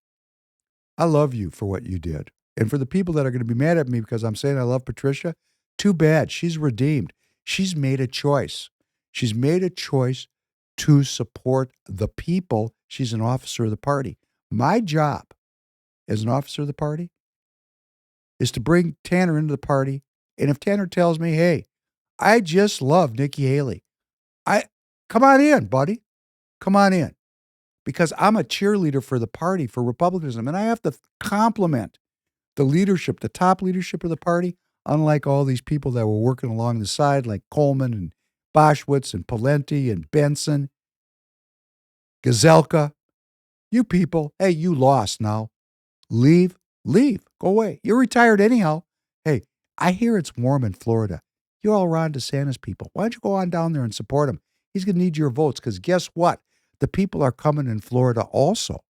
I love you for what you did. And for the people that are going to be mad at me because I'm saying I love Patricia, too bad. She's redeemed. She's made a choice. She's made a choice to support the people. She's an officer of the party. My job as an officer of the party is to bring Tanner into the party. And if Tanner tells me, hey, I just love Nikki Haley, come on in, buddy. Come on in. Because I'm a cheerleader for the party, for Republicanism. And I have to compliment the leadership, the top leadership of the party, unlike all these people that were working along the side, like Coleman and Boschwitz and Pawlenty and Benson, Gazelka. You people, hey, you lost now. Leave. Go away. You're retired anyhow. Hey, I hear it's warm in Florida. You're all Ron DeSantis people. Why don't you go on down there and support him? He's going to need your votes because guess what? The people are coming in Florida also.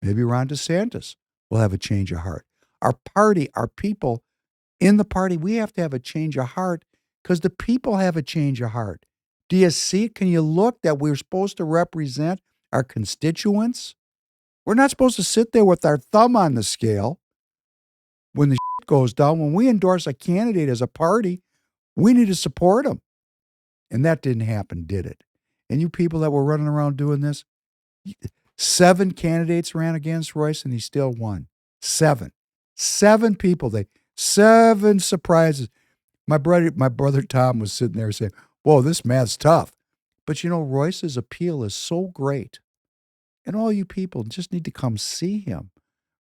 Maybe Ron DeSantis will have a change of heart. Our party, our people in the party, we have to have a change of heart because the people have a change of heart. Do you see? Can you look that we're supposed to represent our constituents? We're not supposed to sit there with our thumb on the scale when the shit goes down. When we endorse a candidate as a party, we need to support them. And that didn't happen, did it? And you people that were running around doing this, 7 candidates ran against Royce and he still won. 7 people. 7 surprises. My brother Tom was sitting there saying, whoa, this math's tough. But Royce's appeal is so great. And all you people just need to come see him.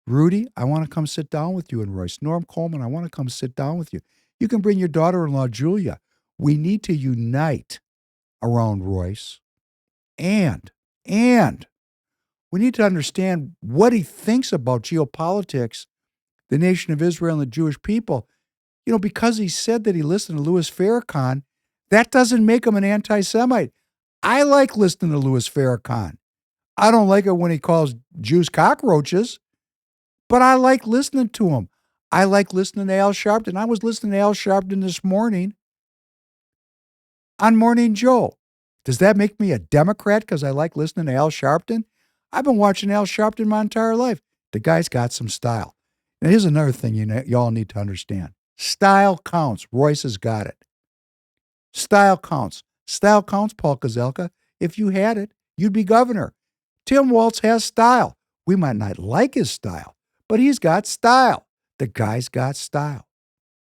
Rudy, I want to come sit down with you and Royce. Norm Coleman, I want to come sit down with you. You can bring your daughter-in-law, Julia. We need to unite around Royce. And we need to understand what he thinks about geopolitics, the nation of Israel and the Jewish people. Because he said that he listened to Louis Farrakhan, that doesn't make him an anti-Semite. I like listening to Louis Farrakhan. I don't like it when he calls Jews cockroaches, but I like listening to him. I like listening to Al Sharpton. I was listening to Al Sharpton this morning on Morning Joe. Does that make me a Democrat because I like listening to Al Sharpton? I've been watching Al Sharpton my entire life. The guy's got some style. Now, here's another thing y'all need to understand. Style counts. Royce has got it. Style counts. Style counts, Paul Gazelka. If you had it, you'd be governor. Tim Walz has style. We might not like his style, but he's got style. The guy's got style.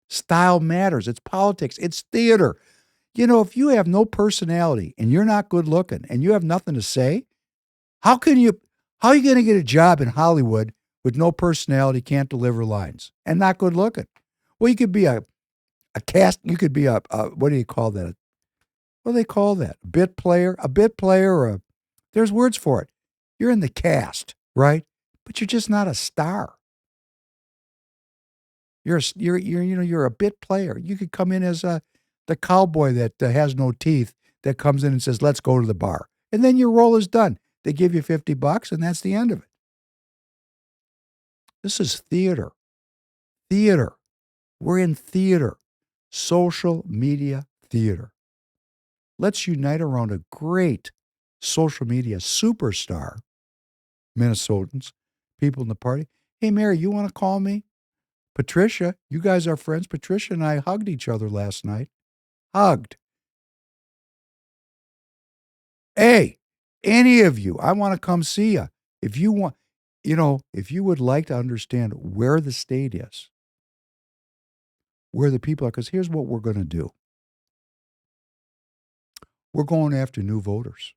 Style matters. It's politics. It's theater. If you have no personality and you're not good looking and you have nothing to say, how are you going to get a job in Hollywood with no personality, can't deliver lines, and not good looking. Well, you could be a cast. You could be a what do you call that? What do they call that? A bit player, or there's words for it. You're in the cast, right? But you're just not a star. You're a bit player. You could come in as the cowboy that has no teeth that comes in and says, "Let's go to the bar," and then your role is done. They give you $50, and that's the end of it. This is theater. Theater. We're in theater. Social media theater. Let's unite around a great social media superstar, Minnesotans, people in the party. Hey, Mary, you want to call me? Patricia, you guys are friends. Patricia and I hugged each other last night. Hugged. Hey, any of you, I want to come see you. If you want, if you would like to understand where the state is, where the people are, because here's what we're going to do. We're going after new voters.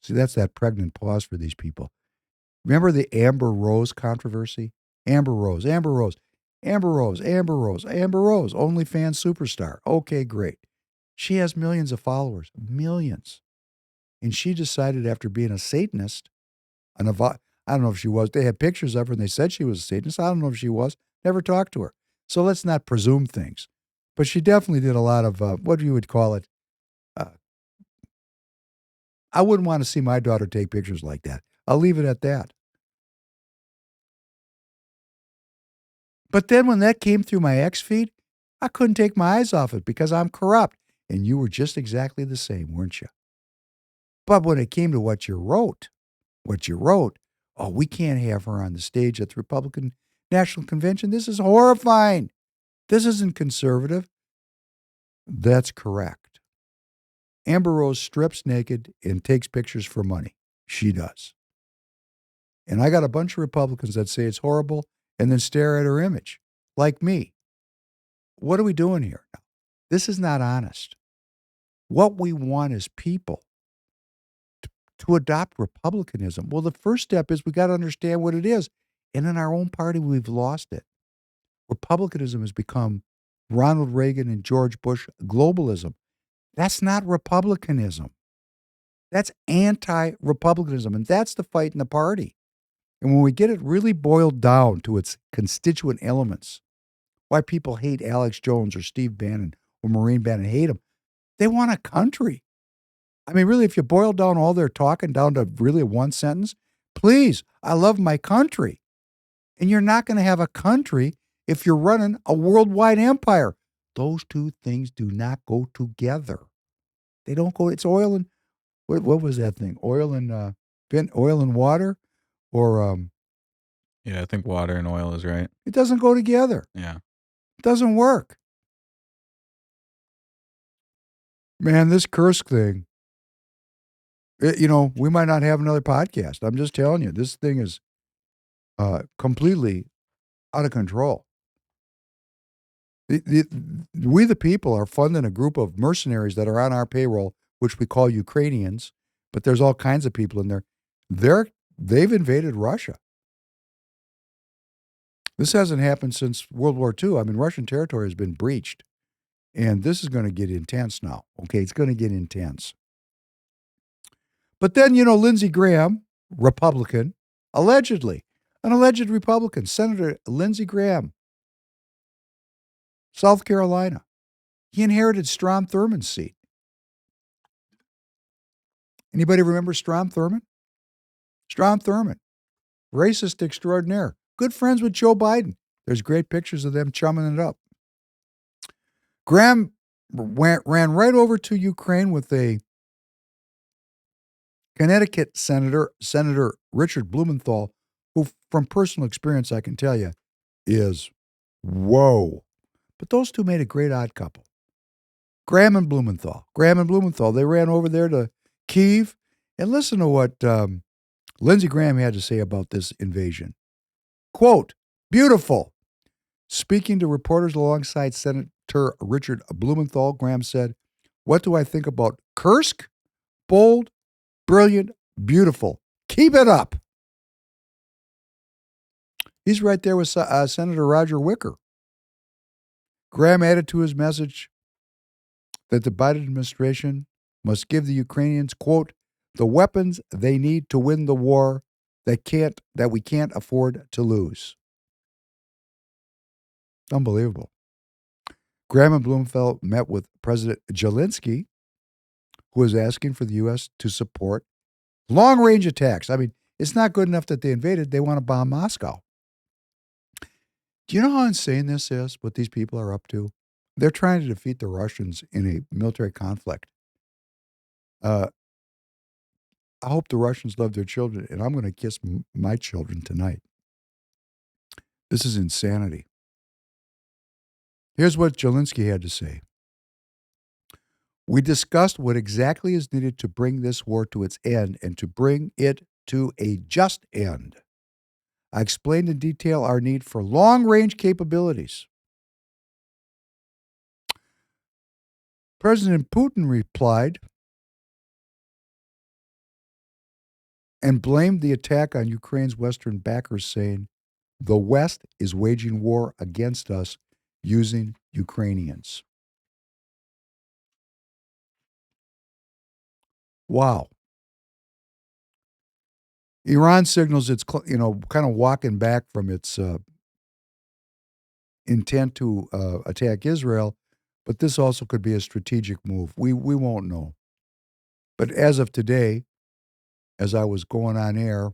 See, that's that pregnant pause for these people. Remember the Amber Rose controversy? Amber Rose, Amber Rose, Amber Rose, Amber Rose, Amber Rose, OnlyFans superstar. Okay, great. She has millions of followers, millions. And she decided after being a Satanist, I don't know if she was. They had pictures of her and they said she was a Satanist. I don't know if she was. Never talked to her. So let's not presume things. But she definitely did a lot of, what you would call it. I wouldn't want to see my daughter take pictures like that. I'll leave it at that. But then when that came through my X feed, I couldn't take my eyes off it because I'm corrupt. And you were just exactly the same, weren't you? But when it came to what you wrote, oh, we can't have her on the stage at the Republican National Convention. This is horrifying. This isn't conservative. That's correct. Amber Rose strips naked and takes pictures for money. She does. And I got a bunch of Republicans that say it's horrible and then stare at her image, like me. What are we doing here? This is not honest. What we want is people to adopt republicanism. Well, the first step is we got to understand what it is. And in our own party, we've lost it. Republicanism has become Ronald Reagan and George Bush globalism. That's not republicanism. That's anti-republicanism. And that's the fight in the party. And when we get it really boiled down to its constituent elements, why people hate Alex Jones or Steve Bannon or Maureen Bannon, hate them, they want a country. I mean, really, if you boil down all their talking down to really one sentence, please, I love my country. And you're not going to have a country if you're running a worldwide empire. Those two things do not go together. They don't go. It's oil and what was that thing? Oil and water, or Yeah, I think water and oil is right. it doesn't go together. Yeah. It doesn't work. Man, this Kursk thing. We might not have another podcast. I'm just telling you, this thing is completely out of control. We, the people, are funding a group of mercenaries that are on our payroll, which we call Ukrainians, but there's all kinds of people in there. They've invaded Russia. This hasn't happened since World War II. I mean, Russian territory has been breached, and this is going to get intense now. Okay, it's going to get intense. But then, Lindsey Graham, Republican, an alleged Republican, Senator Lindsey Graham, South Carolina. He inherited Strom Thurmond's seat. Anybody remember Strom Thurmond? Strom Thurmond, racist extraordinaire, good friends with Joe Biden. There's great pictures of them chumming it up. Graham ran right over to Ukraine with a Connecticut Senator Richard Blumenthal, who from personal experience I can tell you is whoa. But those two made a great odd couple. Graham and Blumenthal, they ran over there to Kyiv. And listen to what Lindsey Graham had to say about this invasion. Quote, beautiful. Speaking to reporters alongside Senator Richard Blumenthal, Graham said, what do I think about Kursk? Bold, brilliant, Beautiful. Keep it up. He's right there with Senator Roger Wicker. Graham added to his message that the Biden administration must give the Ukrainians, quote, the weapons they need to win the war that we can't afford to lose. Unbelievable. Graham and Blumenfeld met with President Zelensky, who is asking for the U.S. to support long-range attacks. I mean, it's not good enough that they invaded. They want to bomb Moscow. Do you know how insane this is, what these people are up to? They're trying to defeat the Russians in a military conflict. I hope the Russians love their children, and I'm going to kiss my children tonight. This is insanity. Here's what Zelensky had to say. We discussed what exactly is needed to bring this war to its end and to bring it to a just end. I explained in detail our need for long-range capabilities. President Putin replied and blamed the attack on Ukraine's Western backers, saying, the West is waging war against us using Ukrainians. Wow. Iran signals it's, kind of walking back from its intent to attack Israel, but this also could be a strategic move. We won't know. But as of today, as I was going on air,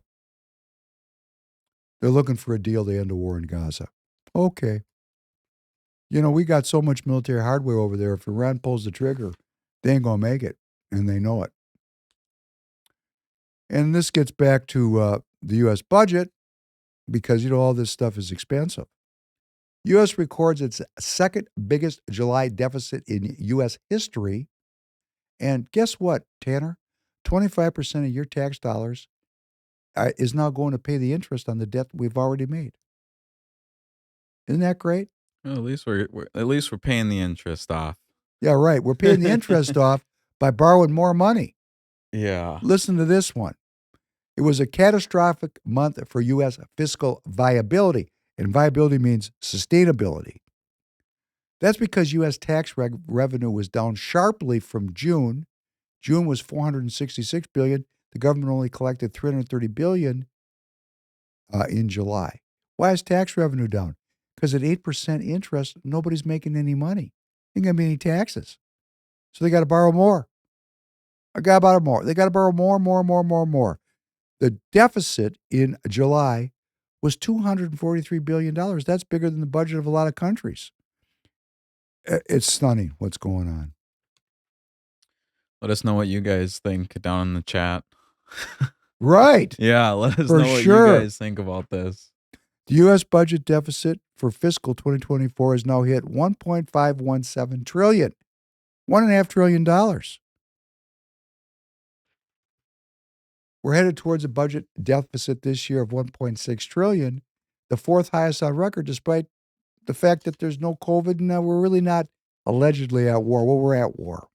they're looking for a deal to end the war in Gaza. Okay. We got so much military hardware over there. If Iran pulls the trigger, they ain't going to make it, and they know it. And this gets back to the U.S. budget because, all this stuff is expensive. U.S. records its second biggest July deficit in U.S. history. And guess what, Tanner? 25% of your tax dollars is now going to pay the interest on the debt we've already made. Isn't that great? Well, at least we're paying the interest off. Yeah, right. We're paying the interest off by borrowing more money. Yeah. Listen to this one. It was a catastrophic month for U.S. fiscal viability, and viability means sustainability. That's because U.S. tax revenue was down sharply from June. June was $466 billion. The government only collected $330 billion in July. Why is tax revenue down? Because at 8% interest, nobody's making any money. Ain't going to be any taxes. So they got to borrow more. They got to borrow more. The deficit in July was $243 billion. That's bigger than the budget of a lot of countries. It's stunning what's going on. Let us know what you guys think down in the chat. Right. Yeah, let us For know what sure. you guys think about this. The U.S. budget deficit for fiscal 2024 has now hit $1.517 trillion. $1.5 trillion. We're headed towards a budget deficit this year of $1.6 trillion, the fourth highest on record, despite the fact that there's no COVID and we're really not allegedly at war. Well, we're at war.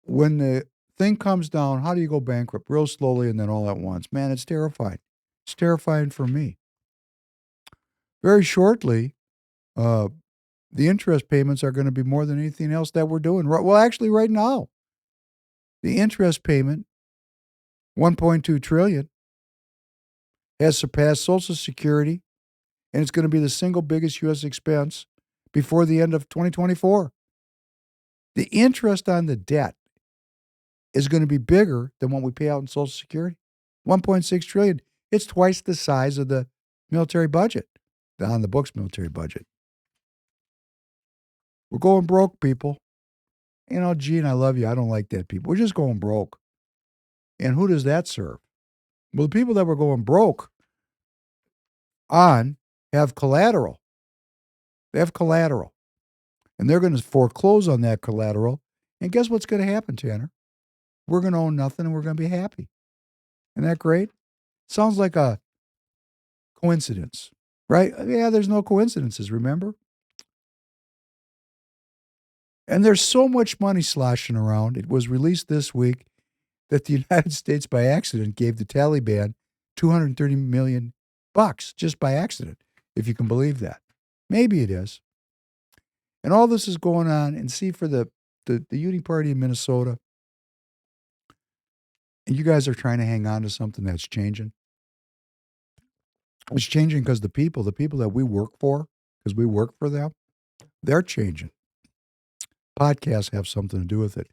When the thing comes down, how do you go bankrupt? Real slowly and then all at once. Man, it's terrifying. It's terrifying for me. Very shortly, the interest payments are going to be more than anything else that we're doing. Well, actually, right now, the interest payment, $1.2 trillion, has surpassed Social Security, and it's going to be the single biggest U.S. expense before the end of 2024. The interest on the debt is going to be bigger than what we pay out in Social Security. $1.6 trillion. It's twice the size of the military budget, the on-the-books military budget. We're going broke, people. Gene, I love you. I don't like that, people. We're just going broke. And who does that serve? Well, the people that were going broke on have collateral. They have collateral. And they're going to foreclose on that collateral. And guess what's going to happen, Tanner? We're going to own nothing and we're going to be happy. Isn't that great? Sounds like a coincidence, right? Yeah, there's no coincidences, remember? And there's so much money sloshing around. It was released this week that the United States, by accident, gave the Taliban $230 million just by accident, if you can believe that. Maybe it is. And all this is going on. And see, for the Uni Party in Minnesota, and you guys are trying to hang on to something that's changing. It's changing because the people that we work for, because we work for them, they're changing. Podcasts have something to do with it.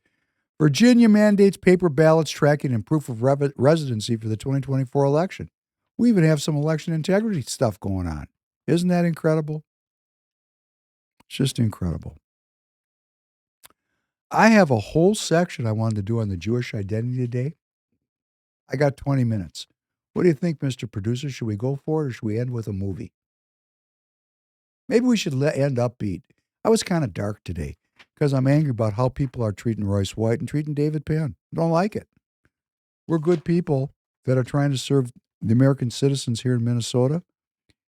Virginia mandates paper ballots tracking and proof of residency for the 2024 election. We even have some election integrity stuff going on. Isn't that incredible? It's just incredible. I have a whole section I wanted to do on the Jewish identity today. I got 20 minutes. What do you think, Mr. Producer? Should we go for it or should we end with a movie? Maybe we should end upbeat. I was kind of dark today because I'm angry about how people are treating Royce White and treating David Penn. I don't like it. We're good people that are trying to serve the American citizens here in Minnesota,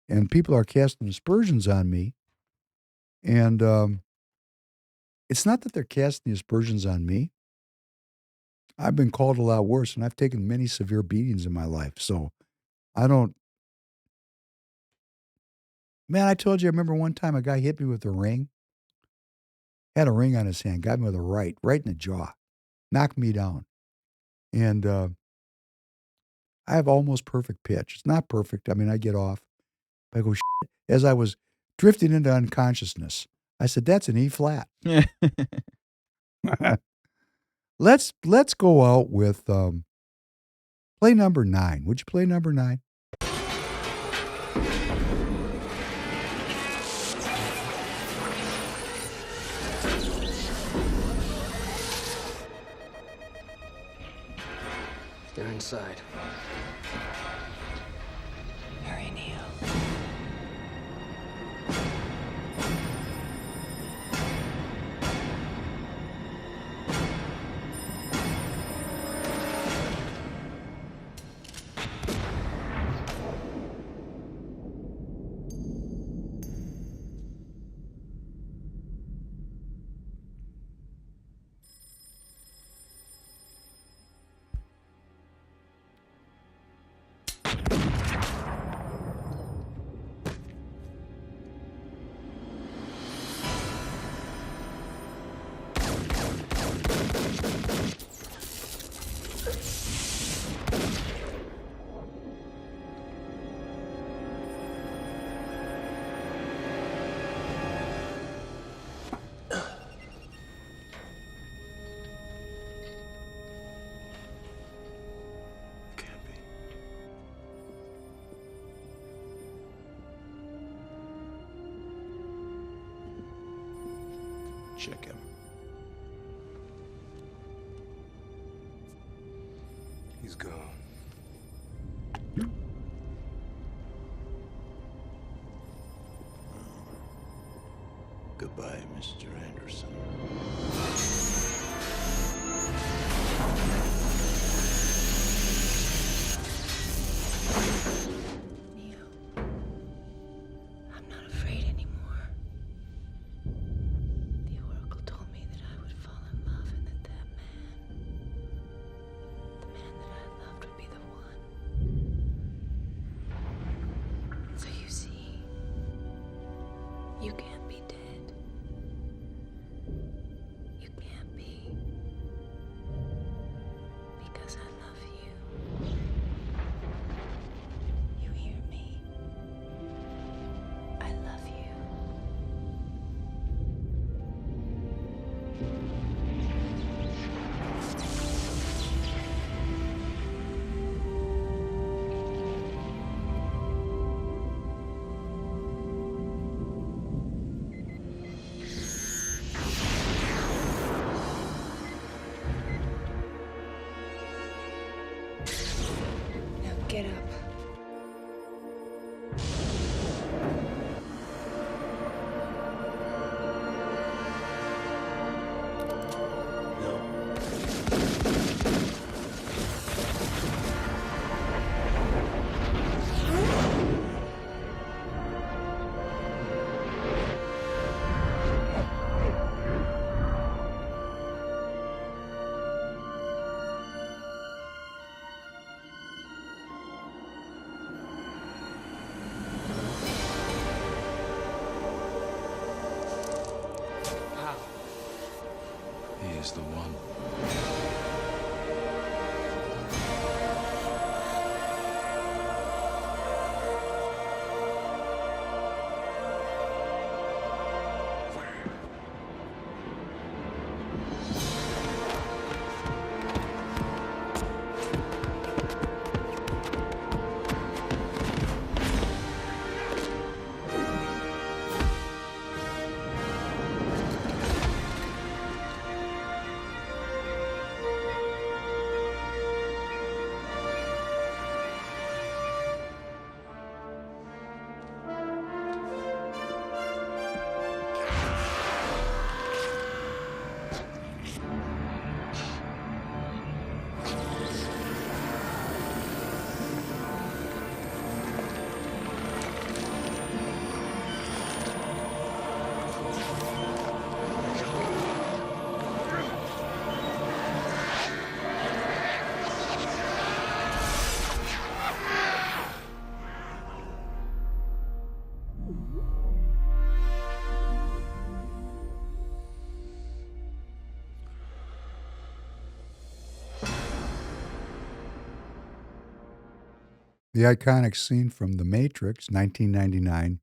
and people are casting aspersions on me. And it's not that they're casting aspersions on me. I've been called a lot worse, and I've taken many severe beatings in my life. So I don't. Man, I told you, I remember one time a guy hit me with a ring. Had a ring on his hand, got me with a right in the jaw, knocked me down. And I have almost perfect pitch. It's not perfect. I mean, I get off. I go, shit. As I was drifting into unconsciousness, I said, that's an E flat. Let's go out with play number 9. Would you play number 9? They're inside. Hurry, Neo. Check him. He's gone. Goodbye, Mr. Anderson. Neo, I'm not afraid anymore. The Oracle told me that I would fall in love and that the man that I loved would be the one. So you see, you can't be dead. You can't be. is the one. The iconic scene from The Matrix, 1999,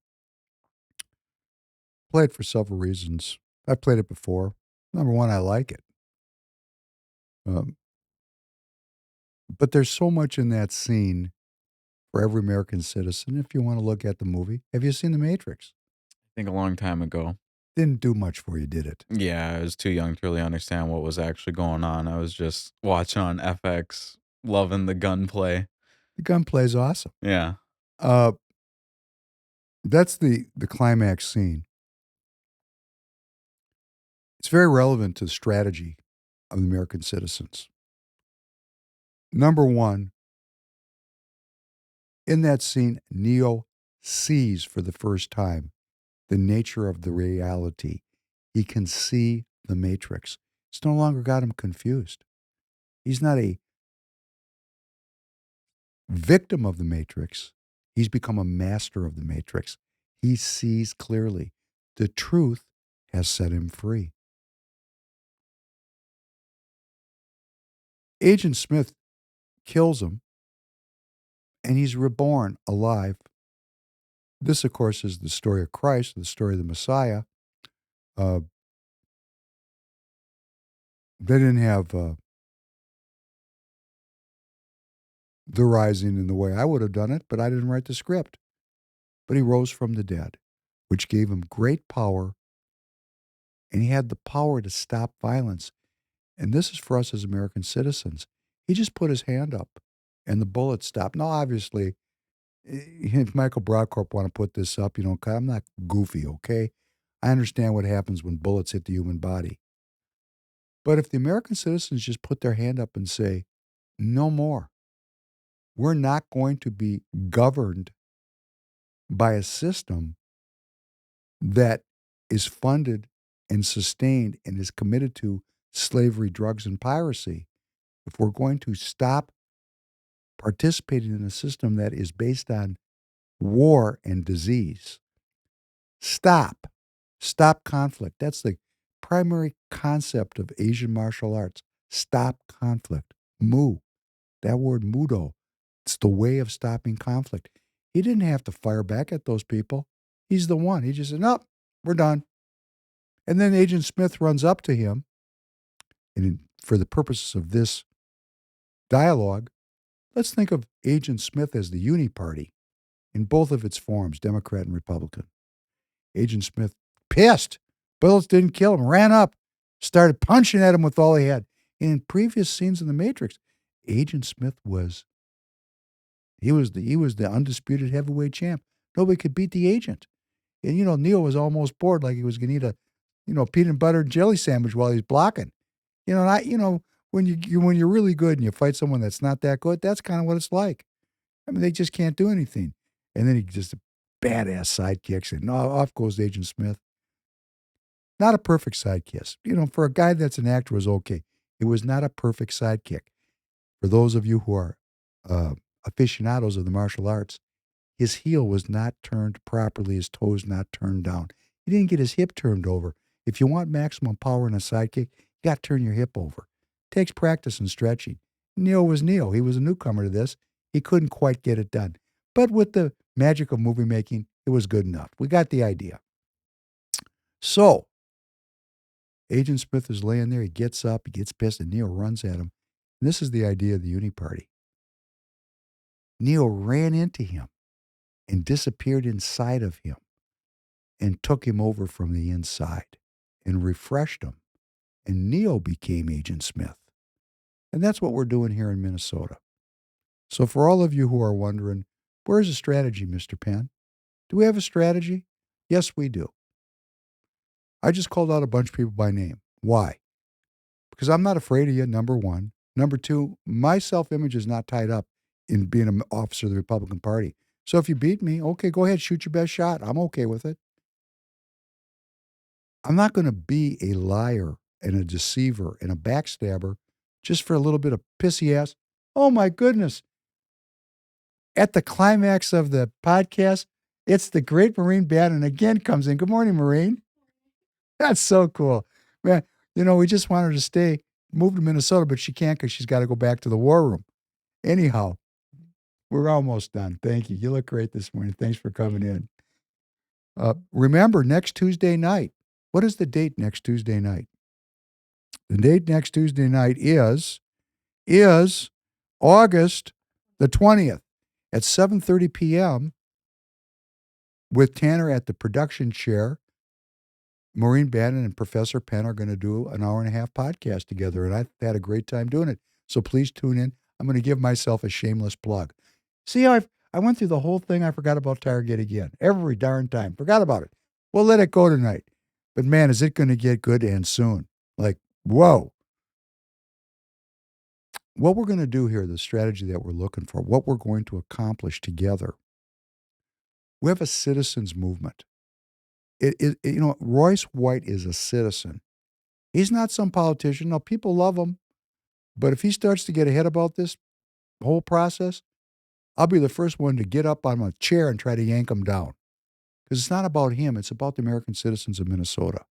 played for several reasons. I've played it before. Number one, I like it. Um, but there's so much in that scene for every American citizen if you want to look at the movie. Have you seen The Matrix? I think a long time ago. Didn't do much for you, did it? Yeah, I was too young to really understand what was actually going on. I was just watching on FX, loving the gunplay. The gunplay is awesome. Yeah. Uh, that's the climax scene. It's very relevant to the strategy of the American citizens. Number one, in that scene, Neo sees for the first time the nature of the reality. He can see the Matrix. It's no longer got him confused. He's not a victim of the Matrix. He's become a master of the Matrix. He sees clearly. The truth has set him free. Agent Smith kills him, and he's reborn alive. This, of course, is the story of Christ, the story of the Messiah. They didn't have the rising in the way I would have done it, but I didn't write the script. But he rose from the dead, which gave him great power, and he had the power to stop violence. And this is for us as American citizens. He just put his hand up, and the bullet stopped. Now, obviously, if Michael Broadcorp want to put this up, I'm not goofy, okay? I understand what happens when bullets hit the human body. But if the American citizens just put their hand up and say, no more, we're not going to be governed by a system that is funded and sustained and is committed to slavery, drugs, and piracy. If we're going to stop participating in a system that is based on war and disease, stop conflict. That's the primary concept of Asian martial arts. Stop conflict. Mu. That word mudo. It's the way of stopping conflict. He didn't have to fire back at those people. He's the one. He just said, nope, we're done. And then Agent Smith runs up to him, and for the purposes of this dialogue, let's think of Agent Smith as the uni party in both of its forms, Democrat and Republican. Agent Smith, pissed. Bullets didn't kill him, ran up, started punching at him with all he had. In previous scenes in The Matrix, Agent Smith was the undisputed heavyweight champ. Nobody could beat the agent. And Neo was almost bored, like he was going to eat a peanut butter and jelly sandwich while he's blocking. When you're really good and you fight someone that's not that good, that's kind of what it's like. I mean, they just can't do anything. And then he just badass sidekicks, and off goes Agent Smith. Not a perfect sidekick. For a guy that's an actor, was okay. It was not a perfect sidekick. For those of you who are aficionados of the martial arts, his heel was not turned properly, his toes not turned down. He didn't get his hip turned over. If you want maximum power in a sidekick, You got to turn your hip over. Takes practice and stretching. Neil was Neil. He was a newcomer to this. He couldn't quite get it done. But with the magic of movie making, it was good enough. We got the idea. So, Agent Smith is laying there. He gets up. He gets pissed, and Neil runs at him. And this is the idea of the uni party. Neil ran into him and disappeared inside of him and took him over from the inside and refreshed him. And Neil became Agent Smith. And that's what we're doing here in Minnesota. So for all of you who are wondering, where's the strategy, Mr. Penn? Do we have a strategy? Yes, we do. I just called out a bunch of people by name. Why? Because I'm not afraid of you, number one. Number two, my self-image is not tied up in being an officer of the Republican Party. So if you beat me, okay, go ahead, shoot your best shot. I'm okay with it. I'm not going to be a liar and a deceiver and a backstabber just for a little bit of pissy ass. Oh my goodness. At the climax of the podcast, it's the great Marine Bannon again comes in. Good morning, Marine. That's so cool. Man, we just want her to stay, move to Minnesota, but she can't because she's got to go back to the war room. Anyhow, we're almost done. Thank you. You look great this morning. Thanks for coming in. Remember, next Tuesday night. What is the date next Tuesday night? The date next Tuesday night is August the 20th at 7:30 p.m. with Tanner at the production chair. Maureen Bannon and Professor Penn are going to do an hour and a half podcast together, and I've had a great time doing it. So please tune in. I'm going to give myself a shameless plug. See, I went through the whole thing. I forgot about Target again. Every darn time. Forgot about it. We'll let it go tonight. But man, is it going to get good and soon. Like, whoa. What we're going to do here, the strategy that we're looking for, what we're going to accomplish together, we have a citizens movement. Royce White is a citizen. He's not some politician. No, people love him. But if he starts to get ahead about this whole process, I'll be the first one to get up on my chair and try to yank him down. Because it's not about him. It's about the American citizens of Minnesota.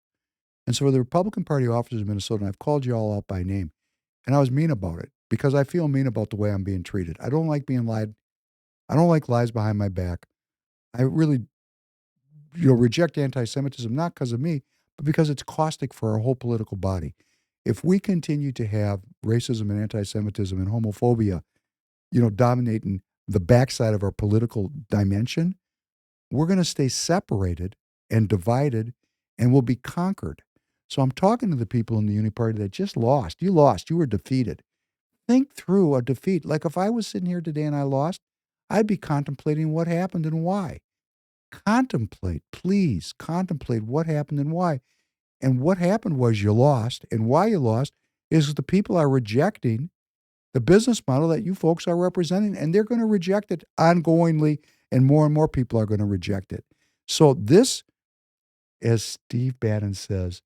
And so for the Republican Party officers of Minnesota, and I've called you all out by name, and I was mean about it because I feel mean about the way I'm being treated. I don't like being lied. I don't like lies behind my back. I really reject anti-Semitism, not because of me, but because it's caustic for our whole political body. If we continue to have racism and anti-Semitism and homophobia, dominating the backside of our political dimension, we're going to stay separated and divided and we'll be conquered. So I'm talking to the people in the Uni Party that just lost. You lost. You were defeated. Think through a defeat. Like if I was sitting here today and I lost, I'd be contemplating what happened and why. Contemplate, please, contemplate what happened and why. And what happened was you lost, and why you lost is the people are rejecting the business model that you folks are representing, and they're going to reject it ongoingly, and more people are going to reject it. So this, as Steve Bannon says,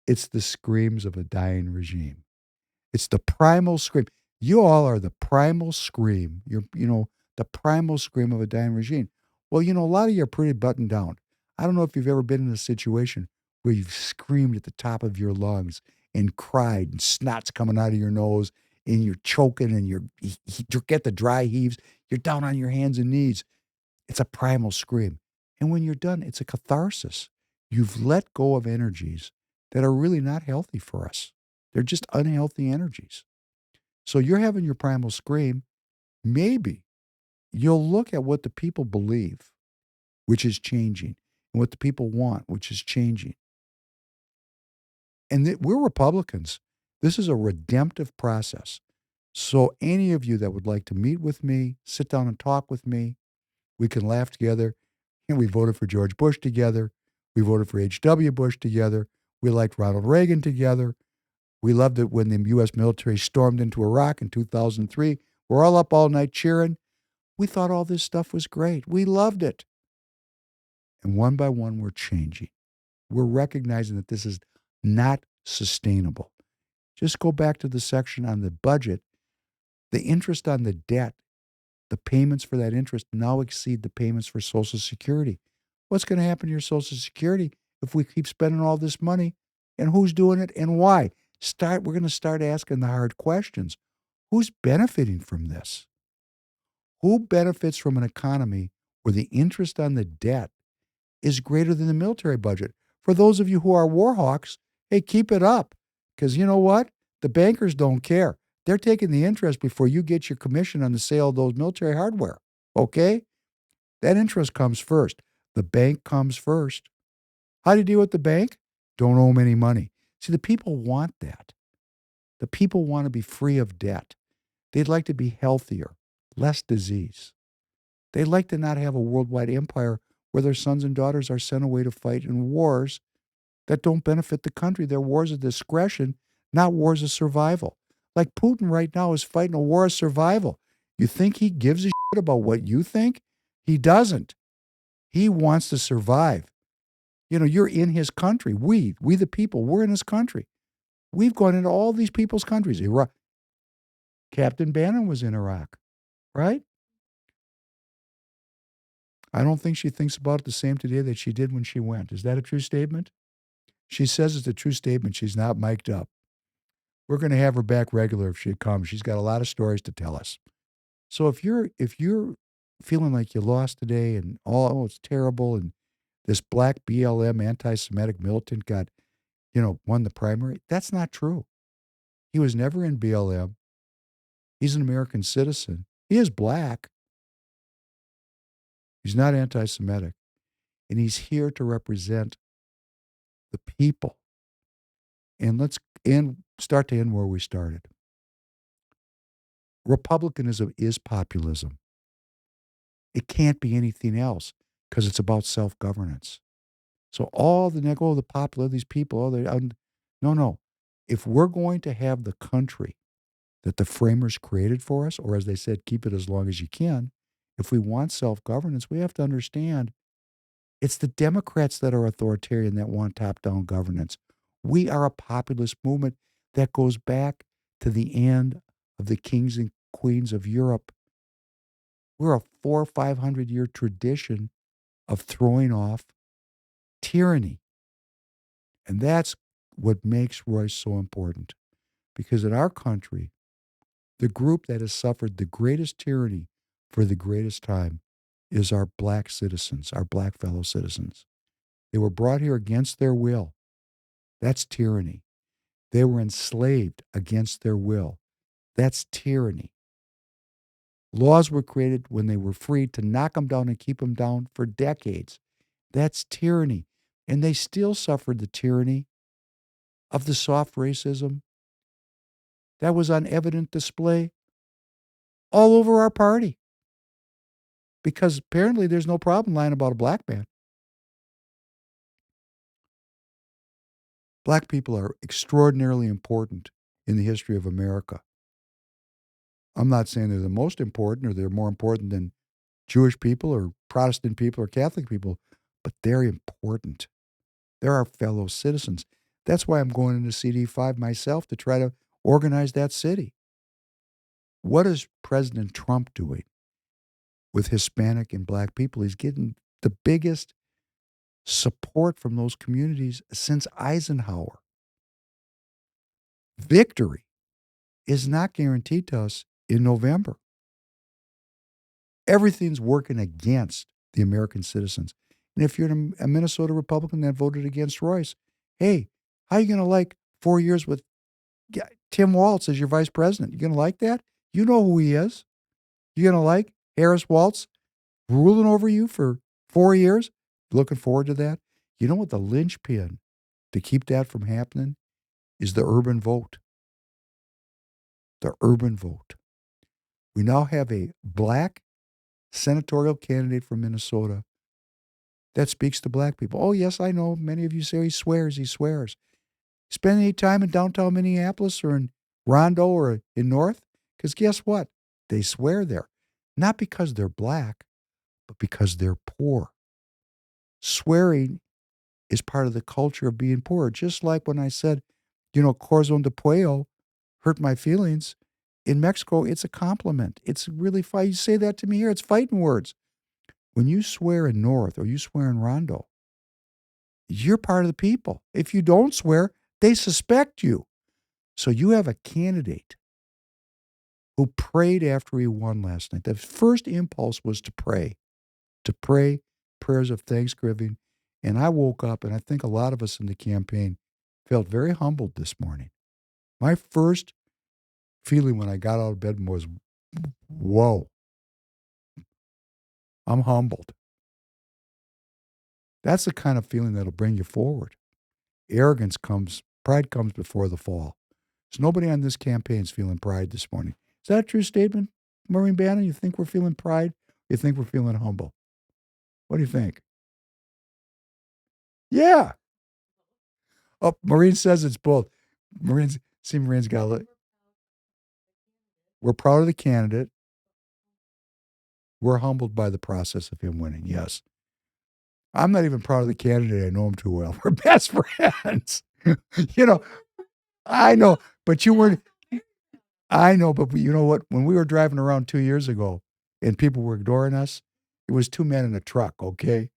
it's the screams of a dying regime. It's the primal scream. You all are the primal scream. You're, the primal scream of a dying regime. Well, a lot of you are pretty buttoned down. I don't know if you've ever been in a situation where you've screamed at the top of your lungs and cried and snot's coming out of your nose and you're choking and you get the dry heaves. You're down on your hands and knees. It's a primal scream. And when you're done, it's a catharsis. You've let go of energies that are really not healthy for us. They're just unhealthy energies. So you're having your primal scream. Maybe you'll look at what the people believe, which is changing, and what the people want, which is changing. And we're Republicans. This is a redemptive process. So any of you that would like to meet with me, sit down and talk with me, we can laugh together. And we voted for George Bush together. We voted for H.W. Bush together. We liked Ronald Reagan together. We loved it when the U.S. military stormed into Iraq in 2003. We're all up all night cheering. We thought all this stuff was great. We loved it. And one by one, we're changing. We're recognizing that this is not sustainable. Just go back to the section on the budget. The interest on the debt, the payments for that interest now exceed the payments for Social Security. What's going to happen to your Social Security if we keep spending all this money and who's doing it and why. We're going to start asking the hard questions. Who's benefiting from this? Who benefits from an economy where the interest on the debt is greater than the military budget? For those of you who are war hawks, hey, keep it up. Because you know what? The bankers don't care. They're taking the interest before you get your commission on the sale of those military hardware. Okay? That interest comes first. The bank comes first. How do you deal with the bank? Don't owe them any money. See, the people want that. The people want to be free of debt. They'd like to be healthier, less disease. They'd like to not have a worldwide empire where their sons and daughters are sent away to fight in wars that don't benefit the country. They're wars of discretion, not wars of survival. Like Putin right now is fighting a war of survival. You think he gives a shit about what you think? He doesn't. He wants to survive. You know, you're in his country. We the people, we're in his country. We've gone into all these people's countries. Iraq. Captain Bannon was in Iraq, right? I don't think she thinks about it the same today that she did when she went. Is that a true statement? She says it's a true statement. She's not mic'd up. We're going to have her back regular if she comes. She's got a lot of stories to tell us. So if you're feeling like you lost today and oh it's terrible and this black BLM anti-Semitic militant won the primary, that's not true. He was never in BLM. He's an American citizen. He is black. He's not anti-Semitic. And he's here to represent the people. And let's start to end where we started. Republicanism is populism. It can't be anything else because it's about self-governance. So all the popular, these people, no. If we're going to have the country that the framers created for us, or as they said, keep it as long as you can, if we want self-governance, we have to understand it's the Democrats that are authoritarian that want top-down governance. We are a populist movement that goes back to the end of the kings and queens of Europe. We're a 400 or 500 year tradition of throwing off tyranny. And that's what makes Royce so important. Because in our country, the group that has suffered the greatest tyranny for the greatest time is our black citizens, our black fellow citizens. They were brought here against their will. That's tyranny. They were enslaved against their will. That's tyranny. Laws were created when they were free to knock them down and keep them down for decades. That's tyranny. And they still suffered the tyranny of the soft racism that was on evident display all over our party. Because apparently there's no problem lying about a black man. Black people are extraordinarily important in the history of America. I'm not saying they're the most important or they're more important than Jewish people or Protestant people or Catholic people, but they're important. They're our fellow citizens. That's why I'm going into CD5 myself to try to organize that city. What is President Trump doing with Hispanic and black people? He's getting the biggest support from those communities since Eisenhower. Victory is not guaranteed to us in November. Everything's working against the American citizens. And if you're a Minnesota Republican that voted against Royce, hey, how are you going to like 4 years with Tim Walz as your vice president? You going to like that? You know who he is. You going to like Harris Walz ruling over you for 4 years? Looking forward to that? You know what the linchpin to keep that from happening is the urban vote. The urban vote. We now have a black senatorial candidate from Minnesota that speaks to black people. Oh, yes, I know. Many of you say he swears. Spend any time in downtown Minneapolis or in Rondo or in North? Because guess what? They swear there. Not because they're black, but because they're poor. Swearing is part of the culture of being poor. Just like when I said, corazón de pollo hurt my feelings. In Mexico, it's a compliment. It's really fine. You say that to me here, it's fighting words. When you swear in North or you swear in Rondo, you're part of the people. If you don't swear, They suspect you. So you have a candidate who prayed after he won last night. The first impulse was to pray prayers of thanksgiving. And I woke up, and I think a lot of us in the campaign felt very humbled this morning. My first feeling when I got out of bed was, whoa, I'm humbled. That's the kind of feeling that'll bring you forward. Pride comes before the fall. So nobody on this campaign is feeling pride this morning. Is that a true statement, Maureen Bannon? You think we're feeling pride? You think we're feeling humble? What do you think? Yeah. Oh, Maureen says it's both. Maureen's got it. We're proud of the candidate. We're humbled by the process of him winning. Yes. I'm not even proud of the candidate. I know him too well. We're best friends. I know, but you weren't. I know, but you know what? When we were driving around 2 years ago and people were ignoring us, it was two men in a truck, okay?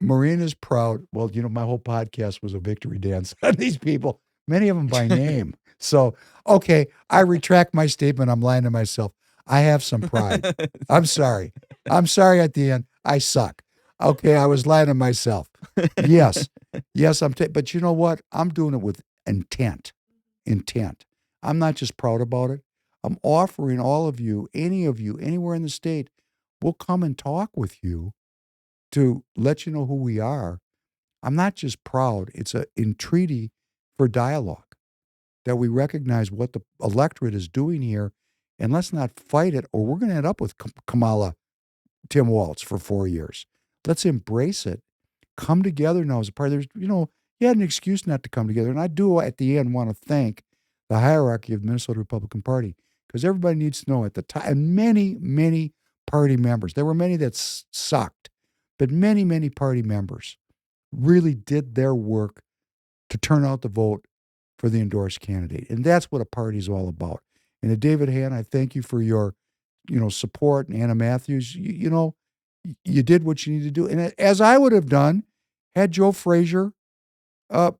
Maureen is proud. Well, my whole podcast was a victory dance on these people, many of them by name. So, okay, I retract my statement. I'm lying to myself. I have some pride. I'm sorry. I'm sorry at the end. I suck. Okay, I was lying to myself. Yes, but you know what? I'm doing it with intent. I'm not just proud about it. I'm offering all of you, any of you, anywhere in the state, we'll come and talk with you to let you know who we are. I'm not just proud. It's a entreaty for dialogue, that we recognize what the electorate is doing here, and let's not fight it, or we're going to end up with Kamala Tim Walz for 4 years. Let's embrace it. Come together now as a party. There's, you had an excuse not to come together. And I do at the end want to thank the hierarchy of the Minnesota Republican Party, because everybody needs to know at the time, and many, many party members, there were many that sucked, but many, many party members really did their work to turn out the vote for the endorsed candidate. And that's what a party is all about. And to David Hand, I thank you for your, support. And Anna Matthews, you did what you needed to do. And as I would have done had Joe Frazier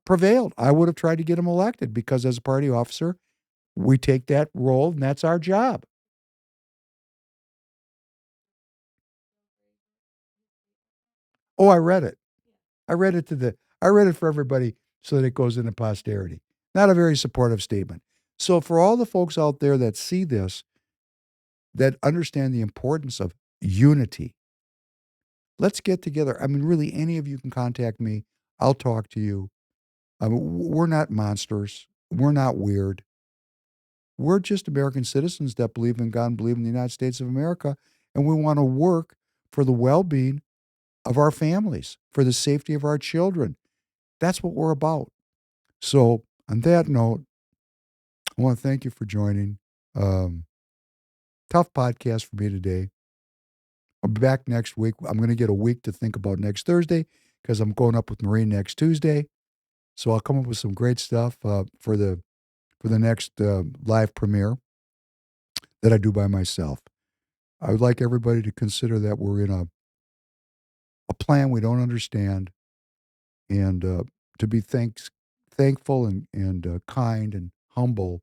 prevailed, I would have tried to get him elected, because as a party officer, we take that role and that's our job. Oh, I read it. I read it for everybody so that it goes into posterity. Not a very supportive statement. So for all the folks out there that see this, that understand the importance of unity, let's get together. I mean, really, any of you can contact me. I'll talk to you. We're not monsters. We're not weird. We're just American citizens that believe in God and believe in the United States of America, and we want to work for the well-being of our families, for the safety of our children. That's what we're about. So on that note, I want to thank you for joining. Tough podcast for me today. I'll be back next week. I'm going to get a week to think about next Thursday, because I'm going up with Maureen next Tuesday. So I'll come up with some great stuff for the next live premiere that I do by myself. I would like everybody to consider that we're in a plan we don't understand, and to be thankful and kind and humble,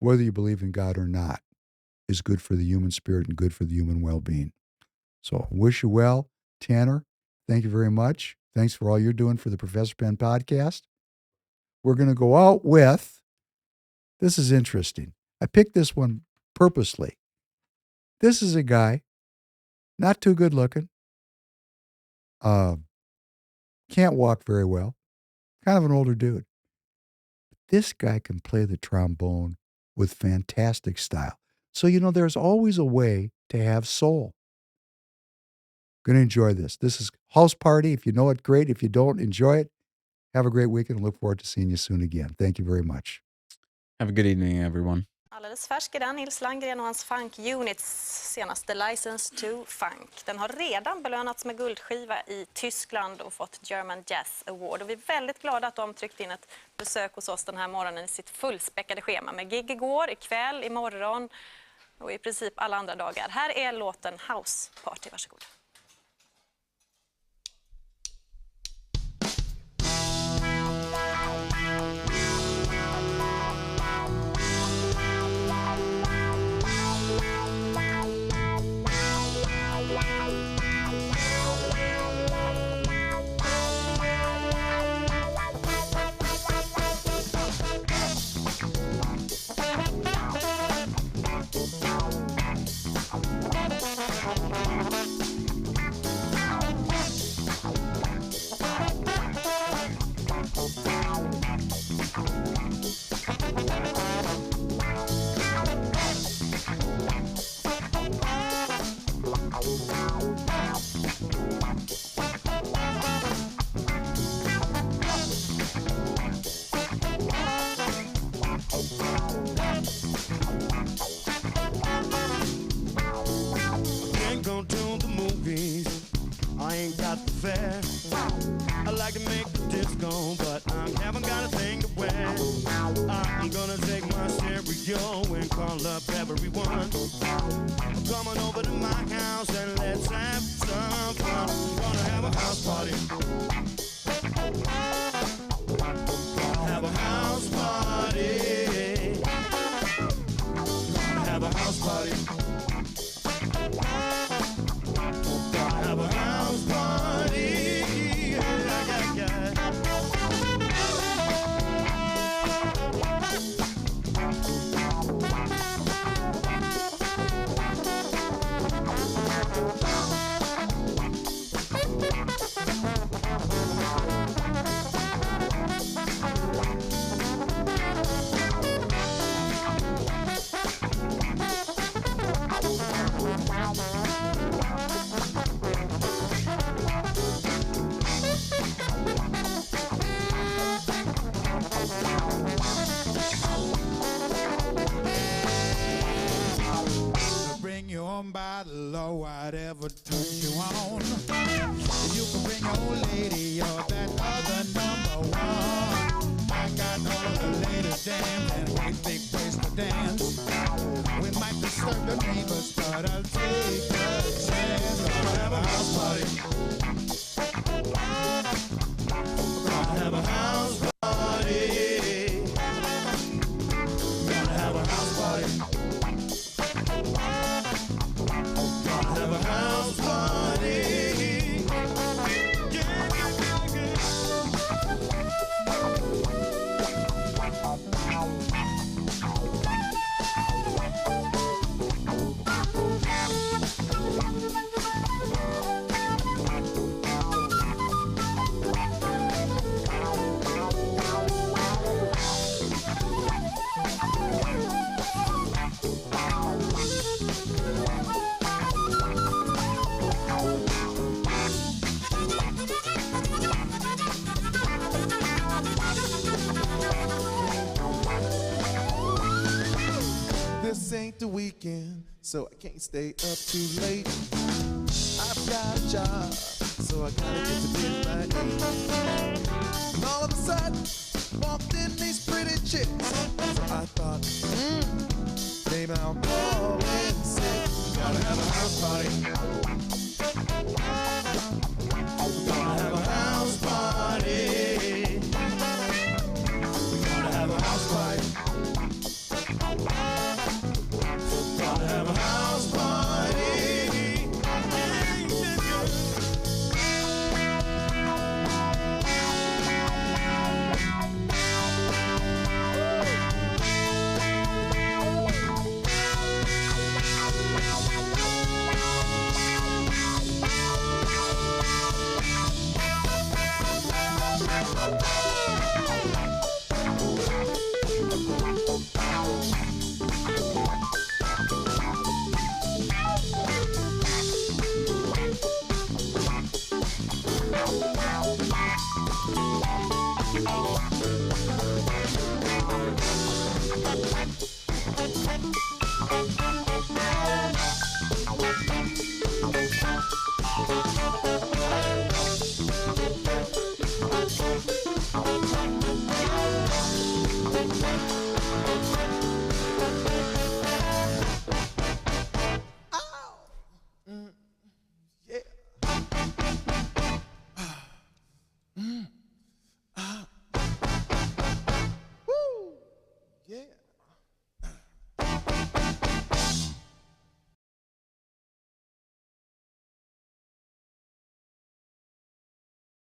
whether you believe in God or not, is good for the human spirit and good for the human well-being. So wish you well. Tanner, thank you very much. Thanks for all you're doing for the Professor Penn podcast. We're going to go out with, this is interesting. I picked this one purposely. This is a guy, not too good looking, can't walk very well, kind of an older dude. This guy can play the trombone with fantastic style. So, there's always a way to have soul. Going to enjoy this. This is House Party. If you know it, great. If you don't, enjoy it. Have a great weekend. Look forward to seeing you soon again. Thank you very much. Have a good evening, everyone. Alldeles färsk är den, Nils Landgren och hans Funk Units senaste License to Funk. Den har redan belönats med guldskiva i Tyskland och fått German Jazz Award. Och vi är väldigt glada att de tryckt in ett besök hos oss den här morgonen i sitt fullspäckade schema med gig igår, ikväll, imorgon och i princip alla andra dagar. Här är låten House Party, varsågod. Ain't gonna do the movies. I ain't got the fare. I like to make the disco, but I haven't got a thing to wear. I'm gonna take my stereo and call up everyone. Coming over to my house and let's have some fun. Gonna have a house party. Have a house party. Have a house party. Have a house party. Yeah, yeah, Bring you on by the law, whatever turns you on. You can bring your old lady or that other number one. I got all of the ladies dance and a great big place to dance. We might disturb the neighbors, but I'll take the chance. Gonna have a house party. Gonna have a house party. Gonna have a house party. Gonna have a house party. Yeah, yeah, yeah. This ain't the weekend, so I can't stay up too late. I've got a job, so I gotta get to bed by 8. And all of a sudden, walked in these pretty chicks. So I thought, maybe I'll call in sick. Gotta have a house party. Gonna have a house party. Gonna have a house party. Gonna have a house party. Yeah, yeah.